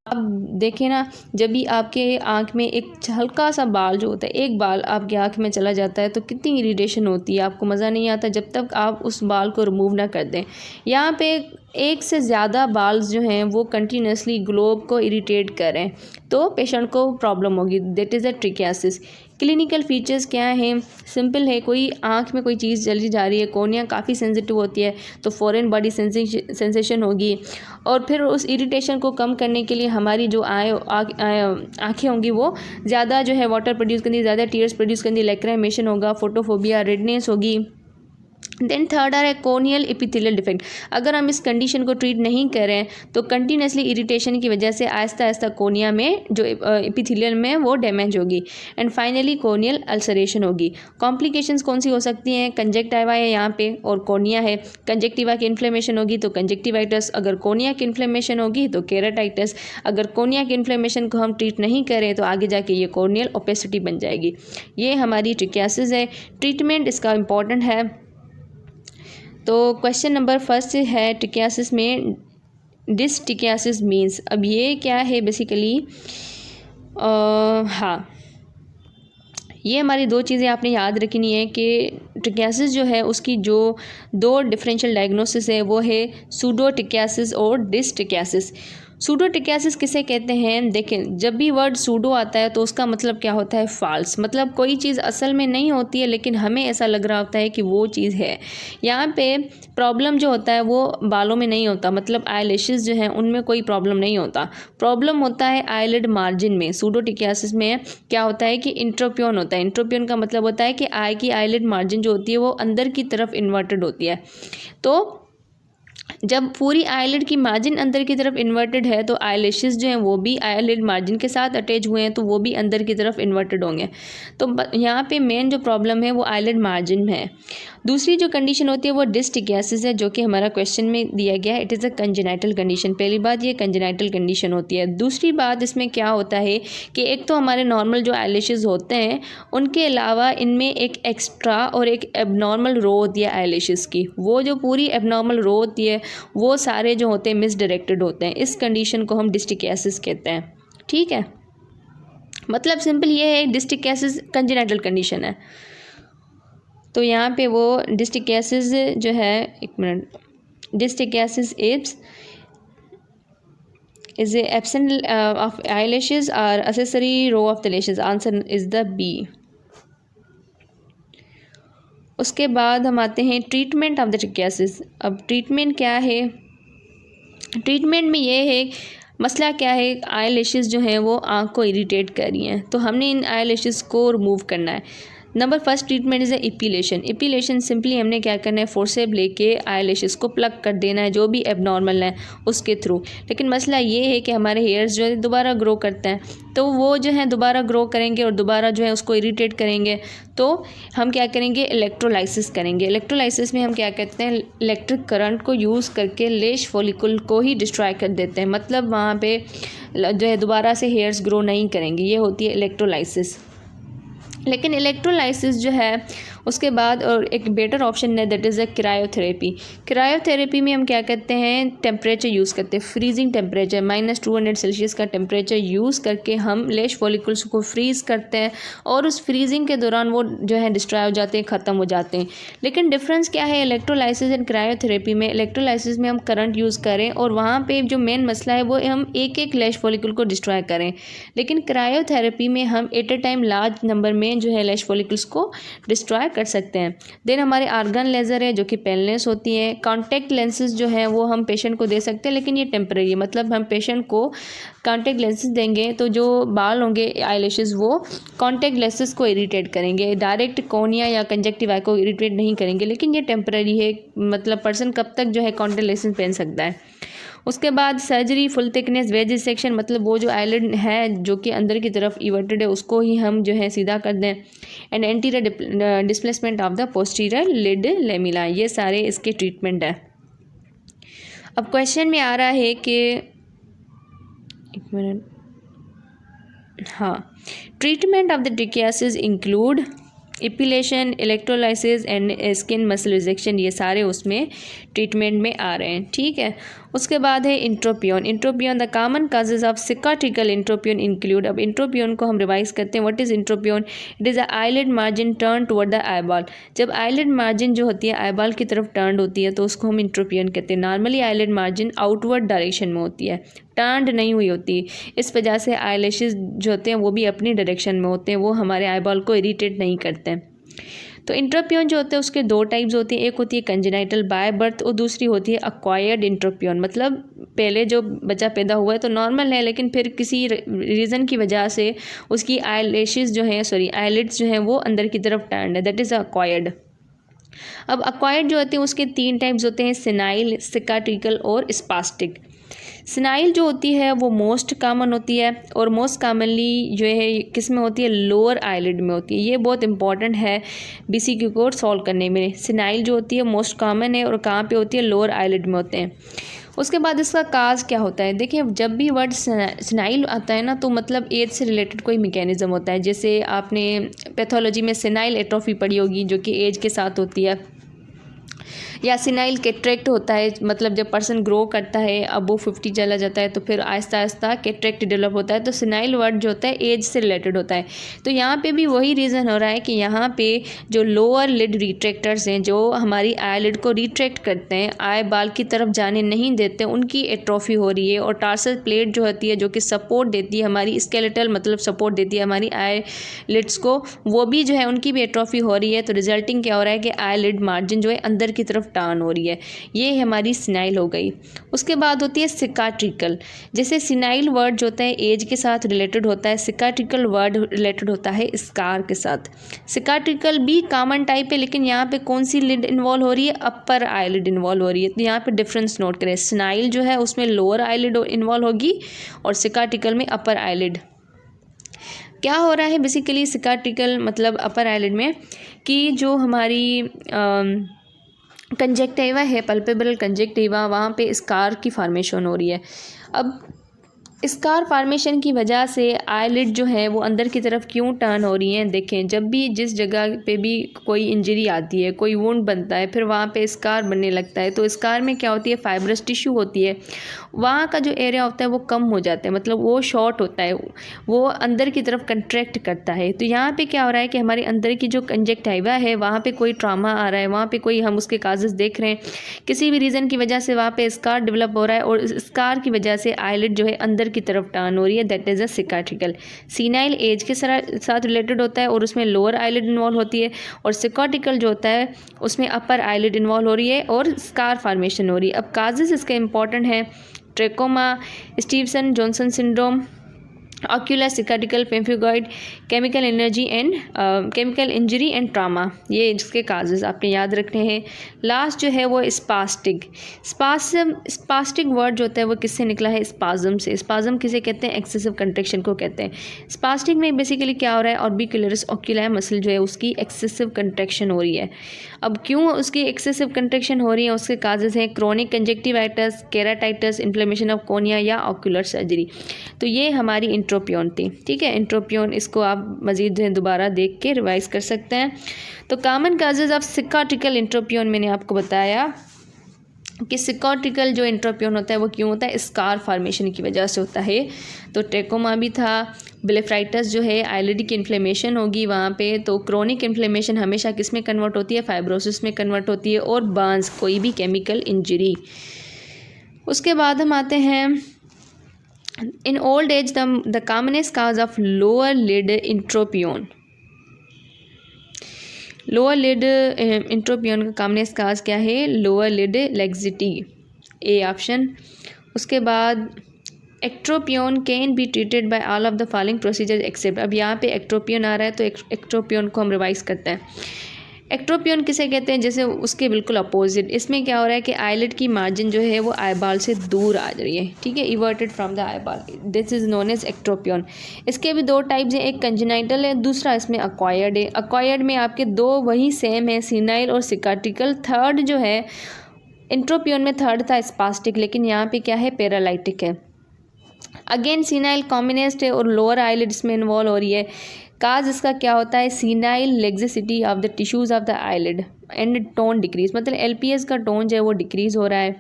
देखें ना, जब भी आपके आँख में एक हल्का सा बाल जो होता है, एक बाल आपकी आँख में चला जाता है तो कितनी इरिटेशन होती है, आपको मज़ा नहीं आता जब तक आप उस बाल को रिमूव ना कर दें। यहाँ पे एक से ज़्यादा बाल्स जो हैं वो कंटिन्यूसली ग्लोब को इरिटेट करें तो पेशेंट को प्रॉब्लम होगी, that is a trichiasis. Clinical features क्या हैं, सिंपल है, कोई आँख में कोई चीज़ जली जा रही है, कॉर्निया काफ़ी सेंसिटिव होती है तो फॉरेन बॉडी सेंसेशन होगी, और फिर उस इरिटेशन को कम करने के लिए हमारी जो आँखें होंगी वो ज़्यादा जो है वाटर प्रोड्यूस करती, ज़्यादा टीयर्स प्रोड्यूस करती, लैक्राइमेशन होगा, फोटोफोबिया, रेडनेस होगी, देन थर्ड आ रहा है कोनियल एपिथेलियल डिफेक्ट। अगर हम इस कंडीशन को ट्रीट नहीं करें तो कंटिन्यूसली इरिटेशन की वजह से आहिस्ता आहिस्ता कोनिया में जो एपिथेलियल में वो डैमेज होगी। एंड फाइनली कोनियल अल्सरेशन होगी। कॉम्प्लिकेशंस कौन सी हो सकती हैं? कंजक्टिवा है यहाँ पे और कोनिया है। कंजक्टिवा की इन्फ्लेमेशन होगी तो कंजक्टिवाइटिस, अगर कोनिया की इन्फ्लेमेशन होगी तो केराटाइटिस। अगर कोनिया की इन्फ्लेमेशन को हम ट्रीट नहीं करें तो आगे जाके ये कोर्नियल ओपेसिटी बन जाएगी। ये हमारी ट्रिकियासिस है। ट्रीटमेंट इसका इम्पॉर्टेंट है। तो क्वेश्चन नंबर फर्स्ट है ट्रिकियासिस में डिस्ट्रिकियासिस मीन्स। अब ये क्या है बेसिकली? हाँ, ये हमारी दो चीज़ें आपने याद रखनी है कि ट्रिकियासिस जो है उसकी जो दो डिफरेंशियल डायग्नोसिस है वो है सूडो ट्रिकियासिस और डिस्ट्रिकियासिस। सूडो ट्रिकियासिस किसे कहते हैं? देखें, जब भी वर्ड सूडो आता है तो उसका मतलब क्या होता है? फॉल्स। मतलब कोई चीज़ असल में नहीं होती है लेकिन हमें ऐसा लग रहा होता है कि वो चीज़ है। यहाँ पे प्रॉब्लम जो होता है वो बालों में नहीं होता, मतलब आईलैशेस जो हैं उनमें कोई प्रॉब्लम नहीं होता। प्रॉब्लम होता है आईलिड मार्जिन में। सूडो ट्रिकियासिस में क्या होता है कि इंट्रोपियन होता है। इंट्रोपियन का मतलब होता है कि आई की आईलिड मार्जिन जो होती है वो अंदर की तरफ इन्वर्टेड होती है। तो जब पूरी आईलिड की मार्जिन अंदर की तरफ इन्वर्टेड है तो आईलैशेस जो हैं वो भी आईलिड मार्जिन के साथ अटैच हुए हैं तो वो भी अंदर की तरफ इन्वर्टेड होंगे। तो यहाँ पे मेन जो प्रॉब्लम है वो आईलिड मार्जिन में है। दूसरी जो कंडीशन होती है वो डिस्ट्रिकियासिस है, जो कि हमारा क्वेश्चन में दिया गया है। It is a congenital condition. पहली बात ये कंजेनाइटल कंडीशन होती है। दूसरी बात इसमें क्या होता है कि एक तो हमारे नॉर्मल जो आईलैशेस होते हैं उनके अलावा इनमें एक एक्स्ट्रा और एक एबनॉर्मल रो होती है आईलैशेस की। वो जो पूरी एबनॉर्मल रो होती है वो सारे जो होते हैं मिसडायरेक्टेड होते हैं। इस कंडीशन को हम डिस्ट्रिकियासिस कहते हैं। ठीक है, मतलब सिंपल ये है डिस्ट्रिकियासिस कंजेनाइटल कंडीशन है। तो यहाँ पे वो डिस्ट्रिकियासिस जो है, एक minute, distichiasis is absent of eyelashes और accessory row of the lashes. Answer is the B. उसके बाद हम आते हैं ट्रीटमेंट ऑफ द ट्रिकियासिस। अब ट्रीटमेंट क्या है? ट्रीटमेंट में ये है, मसला क्या है, आईलैशेस जो हैं वो आँख को इरिटेट कर रही हैं तो हमने इन आईलैशेस को रिमूव करना है। Number first treatment is एपिलेशन। एपिलेशन simply हमने क्या करना है, फोर्सेप लेके आईलैशेस को प्लग कर देना है जो भी एबनॉर्मल है उसके थ्रू। लेकिन मसला ये है कि हमारे हेयर्स जो है दोबारा ग्रो करते हैं तो वो जो है दोबारा ग्रो करेंगे और दोबारा जो है उसको इरिटेट करेंगे। तो हम क्या करेंगे, इलेक्ट्रोलाइसिस करेंगे। इलेक्ट्रोलाइसिस में हम क्या कहते हैं, इलेक्ट्रिक करंट को यूज़ करके लेश फॉलिकल को ही डिस्ट्रॉय कर देते हैं। मतलब वहाँ पे जो है दोबारा से हेयर्स ग्रो नहीं करेंगे। ये होती है इलेक्ट्रोलाइसिस। लेकिन इलेक्ट्रोलाइसिस जो है उसके बाद और एक बेटर ऑप्शन है, that is a cryotherapy. Cryotherapy में हम क्या करते हैं, टेम्परेचर यूज़ करते हैं, फ्रीजिंग टेम्परेचर -200 सेल्सियस का टेम्परेचर यूज़ करके हम लेश फॉलिकल्स को फ्रीज़ करते हैं और उस फ्रीजिंग के दौरान वो जो है डिस्ट्रॉय हो जाते हैं, ख़त्म हो जाते हैं। लेकिन डिफरेंस क्या है इलेक्ट्रोलाइसिस एंड क्रायोथेरेपी में? इलेक्ट्रोलाइसिस में हम करंट यूज़ करें और वहाँ पर जो मेन मसला है वो हम एक एक लेश फॉलिकल को डिस्ट्रॉय करें। लेकिन क्रायोथेरेपी में हम at a time large number में जो है लेश फॉलिकल्स को डिस्ट्रॉय कर सकते हैं। देन हमारे आर्गन लेज़र है जो कि पेनलेस होती है। कॉन्टैक्ट लेंसेज जो है वो हम पेशेंट को दे सकते हैं लेकिन ये टेम्परेरी है। मतलब हम पेशेंट को कॉन्टैक्ट लेंसेज देंगे तो जो बाल होंगे आईलैशेस वो कॉन्टैक्ट लेंसेज को इरिटेट करेंगे, डायरेक्ट कोनिया या कंजक्टिवा को इरिटेट नहीं करेंगे। लेकिन ये टेम्परेरी है, मतलब पर्सन कब तक जो है कॉन्टैक्ट लेंसेज पहन सकता है। उसके बाद surgery, full thickness wedge section, मतलब वो जो आईलिड है जो कि अंदर की तरफ इवर्टेड है उसको ही हम जो है सीधा कर दें। And anterior displacement of the posterior lid lamella. ये सारे इसके ट्रीटमेंट है। अब क्वेश्चन में आ रहा है कि, एक मिनट, हाँ, treatment of the trichiasis include epilation, electrolysis and skin muscle rejection. ये सारे उसमें ट्रीटमेंट में आ रहे हैं। ठीक है, उसके बाद है entropion. Entropion, the common causes of cicatricial entropion include. अब इंट्रोपियन को हम रिवाइज करते हैं। What is entropion? It is a eyelid margin turn toward the eyeball. जब आईलिड मार्जिन जो होती है आईबॉल की तरफ टर्न होती है तो उसको हम इंट्रोपियन कहते हैं। Normally eyelid margin outward direction में होती है, टर्न्ड नहीं हुई होती। इस वजह से आईलैशेस जो होते हैं वो भी अपनी डायरेक्शन में होते हैं, वो हमारे आईबॉल को इरिटेट नहीं करते हैं। तो इंट्रोपियन जो होते हैं उसके दो टाइप्स होती हैं। एक होती है कंजेनाइटल बाय बर्थ और दूसरी होती है अक्वायर्ड इंट्रोपियन। मतलब पहले जो बच्चा पैदा हुआ है तो नॉर्मल है लेकिन फिर किसी रीज़न की वजह से उसकी आईलैशेस जो हैं, सॉरी आईलिड्स जो हैं वो अंदर की तरफ टर्न्ड है, दैट इज़ अक्वायर्ड। अब अक्वायर्ड जो होते हैं उसके 3 टाइप्स होते हैं, सिनाइल, सिकाट्रिकल और स्पास्टिक। सिनाइल जो होती है वो मोस्ट कॉमन होती है और मोस्ट कॉमनली जो है किस में होती है, लोअर आईलिड में होती है। ये बहुत इंपॉर्टेंट है बीसीक्यू को सॉल्व करने में। सिनाइल जो होती है मोस्ट कॉमन है और कहाँ पे होती है, लोअर आईलिड में होते हैं। उसके बाद इसका काज क्या होता है, देखिए जब भी वर्ड सिनाइल आता है ना तो मतलब एज से रिलेटेड कोई मैकेनिज्म होता है। जैसे आपने पैथोलॉजी में सिनाइल एट्रोफी पढ़ी होगी जो कि एज के साथ होती है, या सिनाइल कैटरेक्ट होता है, मतलब जब पर्सन ग्रो करता है अब वो 50 चला जाता है तो फिर आहिस्ता आहिस्ता कैटरेक्ट डेवलप होता है। तो सिनाइल वर्ड जो होता है एज से रिलेटेड होता है। तो यहाँ पे भी वही रीज़न हो रहा है कि यहाँ पे जो लोअर लिड रिट्रैक्टर्स हैं, जो हमारी आई लिड को रिट्रैक्ट करते हैं, आई बाल की तरफ जाने नहीं देते, उनकी एट्रोफी हो रही है। और टार्सल प्लेट जो होती है जो कि सपोर्ट देती है हमारी स्केलेटल, मतलब सपोर्ट देती है हमारी आई लिड्स को, वो भी जो है उनकी भी एट्रोफी हो रही है। तो रिजल्टिंग क्या हो रहा है कि आई लिड मार्जिन जो है अंदर की तरफ टर्न हो रही है। ये हमारी सिनाइल हो गई। उसके बाद होती है सिकाट्रिकल। जैसे सिनाइल वर्ड जो होता है एज के साथ रिलेटेड होता है, सिकाट्रिकल वर्ड रिलेटेड होता है स्कार के साथ। सिकाट्रिकल भी कॉमन टाइप है, लेकिन यहाँ पे कौन सी लिड इन्वॉल्व हो रही है, अपर आईलिड इन्वॉल्व हो रही है। तो यहाँ पे डिफरेंस नोट करें, सिनाइल जो है उसमें लोअर आईलिड इन्वॉल्व होगी और सिकाट्रिकल में अपर आईलिड। क्या हो रहा है बेसिकली सिकाट्रिकल मतलब अपर आईलिड में, कि जो हमारी कंजेक्टिवा है, पल्पेबल कंजेक्टिवा, वहाँ पे स्कार की फॉर्मेशन हो रही है। अब स्कार फॉर्मेशन की वजह से आईलिड जो है वो अंदर की तरफ क्यों टर्न हो रही है, देखें जब भी जिस जगह पे भी कोई इंजरी आती है, कोई वुंड बनता है, फिर वहाँ पे स्कार बनने लगता है। तो स्कार में क्या होती है, फाइब्रस टिश्यू होती है, वहाँ का जो एरिया होता है वो कम हो जाता है, मतलब वो शॉर्ट होता है, वो अंदर की तरफ कंट्रैक्ट करता है। तो यहाँ पे क्या हो रहा है कि हमारे अंदर की जो कंजेक्टिवा है वहाँ पे कोई ट्रामा आ रहा है, वहाँ पे कोई हम उसके काजेस देख रहे हैं, किसी भी रीज़न की वजह से वहाँ पे स्कार डेवलप हो रहा है और स्कार की वजह से आईलिड जो है अंदर की तरफ टर्न हो रही है। That is a cicatricial. Senile age के साथ रिलेटेड होता है और उसमें लोअर आईलिड इन्वॉल्व होती है, और सिकाट्रिकल जो होता है उसमें अपर आईलिड इन्वॉल्व हो रही है और स्कार फॉर्मेशन हो रही है। अब काजेस इसके इंपॉर्टेंट है, trachoma, Stevens Johnson syndrome, ocular cicatricial pemphigoid, chemical injury and trauma, ये इसके काजेज आपने याद रखने हैं। लास्ट जो है वो स्पास्टिक। स्पास्टिक वर्ड जो होता है वो किससे निकला है, स्पाज्म से। स्पाज्म किसे कहते हैं, एक्सेसिव कंट्रैक्शन को कहते हैं। स्पास्टिक में बेसिकली क्या हो रहा है, ऑर्बिकुलरिस ऑक्यूलाई मसल जो है उसकी एक्सेसिव कंट्रैक्शन हो रही है। अब क्यों उसकी एक्सेसिव कंट्रैक्शन हो रही है, उसके काजेज हैं chronic conjunctivitis, keratitis, inflammation of cornea या ऑक्यूलर सर्जरी। तो ये हमारी इंट्रोपियोन थी, ठीक है। इंट्रोपियोन इसको आप मज़ीद दोबारा देख के रिवाइज कर सकते हैं। तो कॉमन काजेज ऑफ सिकाट्रिकल इंट्रोपियोन मैंने आपको बताया कि सिकाट्रिकल जो इंट्रोपियोन होता है वो क्यों होता है, स्कार फॉर्मेशन की वजह से होता है। तो ट्रेकोमा भी था, ब्लेफराइटिस जो है आईलिड की इन्फ्लेमेशन होगी वहाँ पे। तो क्रोनिक इन्फ्लेमेशन हमेशा किस में कन्वर्ट होती है, फाइब्रोसिस में कन्वर्ट होती है, और बर्न्स कोई भी केमिकल इंजरी। उसके बाद हम आते हैं in old age the commonest cause of lower lid entropion. Lower lid entropion का कॉमनेस्ट काज क्या है, lower lid laxity, A option. उसके बाद ectropion can be treated by all of the following procedure except. अब यहाँ पे एक्ट्रोपियोन आ रहा है तो एक्ट्रोपियोन को हम रिवाइज करते हैं। एक्ट्रोपियोन किसे कहते हैं, जैसे उसके बिल्कुल अपोजिट। इसमें क्या हो रहा है कि आईलिड की मार्जिन जो है वो आईबाल से दूर आ रही है, ठीक है, everted from the eyeball, this is known as ectropion. इसके भी दो टाइप्स हैं, एक कंजेनाइटल है, दूसरा इसमें अक्वायर्ड है। अक्वायर्ड में आपके दो वही सेम है, सिनाइल और सिकाट्रिकल। थर्ड जो है इंट्रोपियोन में थर्ड था स्पास्टिक, लेकिन यहाँ पे क्या है, पैरालाइटिक है। अगेन सीनाइल कॉम्बिनेस्ड है और लोअर आईलिड इसमें इन्वॉल्व हो रही है। काज इसका क्या होता है, senile laxity of the tissues of the eyelid and tone decrease, मतलब एलपीएस का टोन जो है वो डिक्रीज़ हो रहा है,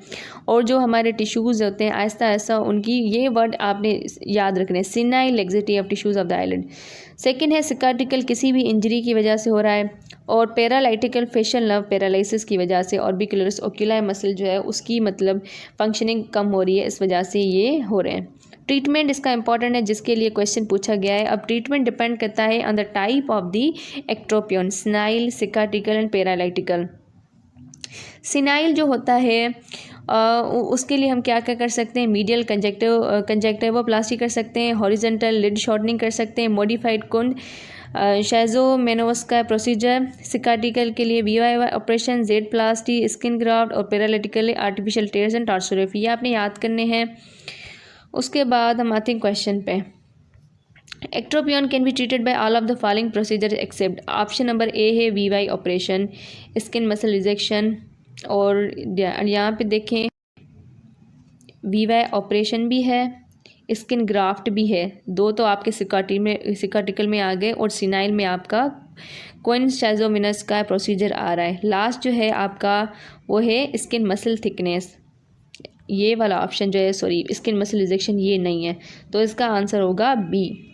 और जो हमारे टिश्यूज़ होते हैं आहिस्ता आहिस्ता उनकी, ये वर्ड आपने याद रखने हैं, senile laxity of tissues of the eyelid. Second है सिकाट्रिकल, किसी भी इंजरी की वजह से हो रहा है, और पैरालाइटिकल फेशियल नर्व पैरालिसिस की वजह से, ऑर्बिकुलरिस ऑक्यूलाई मसल जो है उसकी मतलब फंक्शनिंग कम हो रही है, इस वजह से ये हो रहे हैं। ट्रीटमेंट इसका इंपॉर्टेंट है, जिसके लिए क्वेश्चन पूछा गया है। अब ट्रीटमेंट डिपेंड करता है on the type of the ectropion, senile, cicatricial and paralytical. Senile जो होता है उसके लिए हम क्या क्या कर सकते हैं, मीडियल कंजक्टिवोप्लास्टी कर सकते हैं, हॉरिजॉन्टल लिड शॉर्टनिंग कर सकते हैं, मॉडिफाइड कुंड शैजोमेनोस का प्रोसीजर, सिकाटिकल के लिए VYY operation, Z प्लास्टी, skin graft और पैरालिटिकली आर्टिफिशियल टेयर्स एंड टार्सोरेफी, ये आपने याद करने हैं। उसके बाद हम आते हैं क्वेश्चन पे। Ectropion can be treated by all of the following procedure except, option number A है VY operation, skin muscle resection, और यहाँ पे देखें VY ऑपरेशन भी है, स्किन ग्राफ्ट भी है। दो तो आपके सिकाटिकल में आ गए, और सिनाइल में आपका कोइनशैजोमिनस का प्रोसीजर आ रहा है। लास्ट जो है आपका वो है स्किन मसल थिकनेस, ये वाला ऑप्शन जो है, सॉरी, स्किन मसल रिजेक्शन ये नहीं है, तो इसका आंसर होगा बी।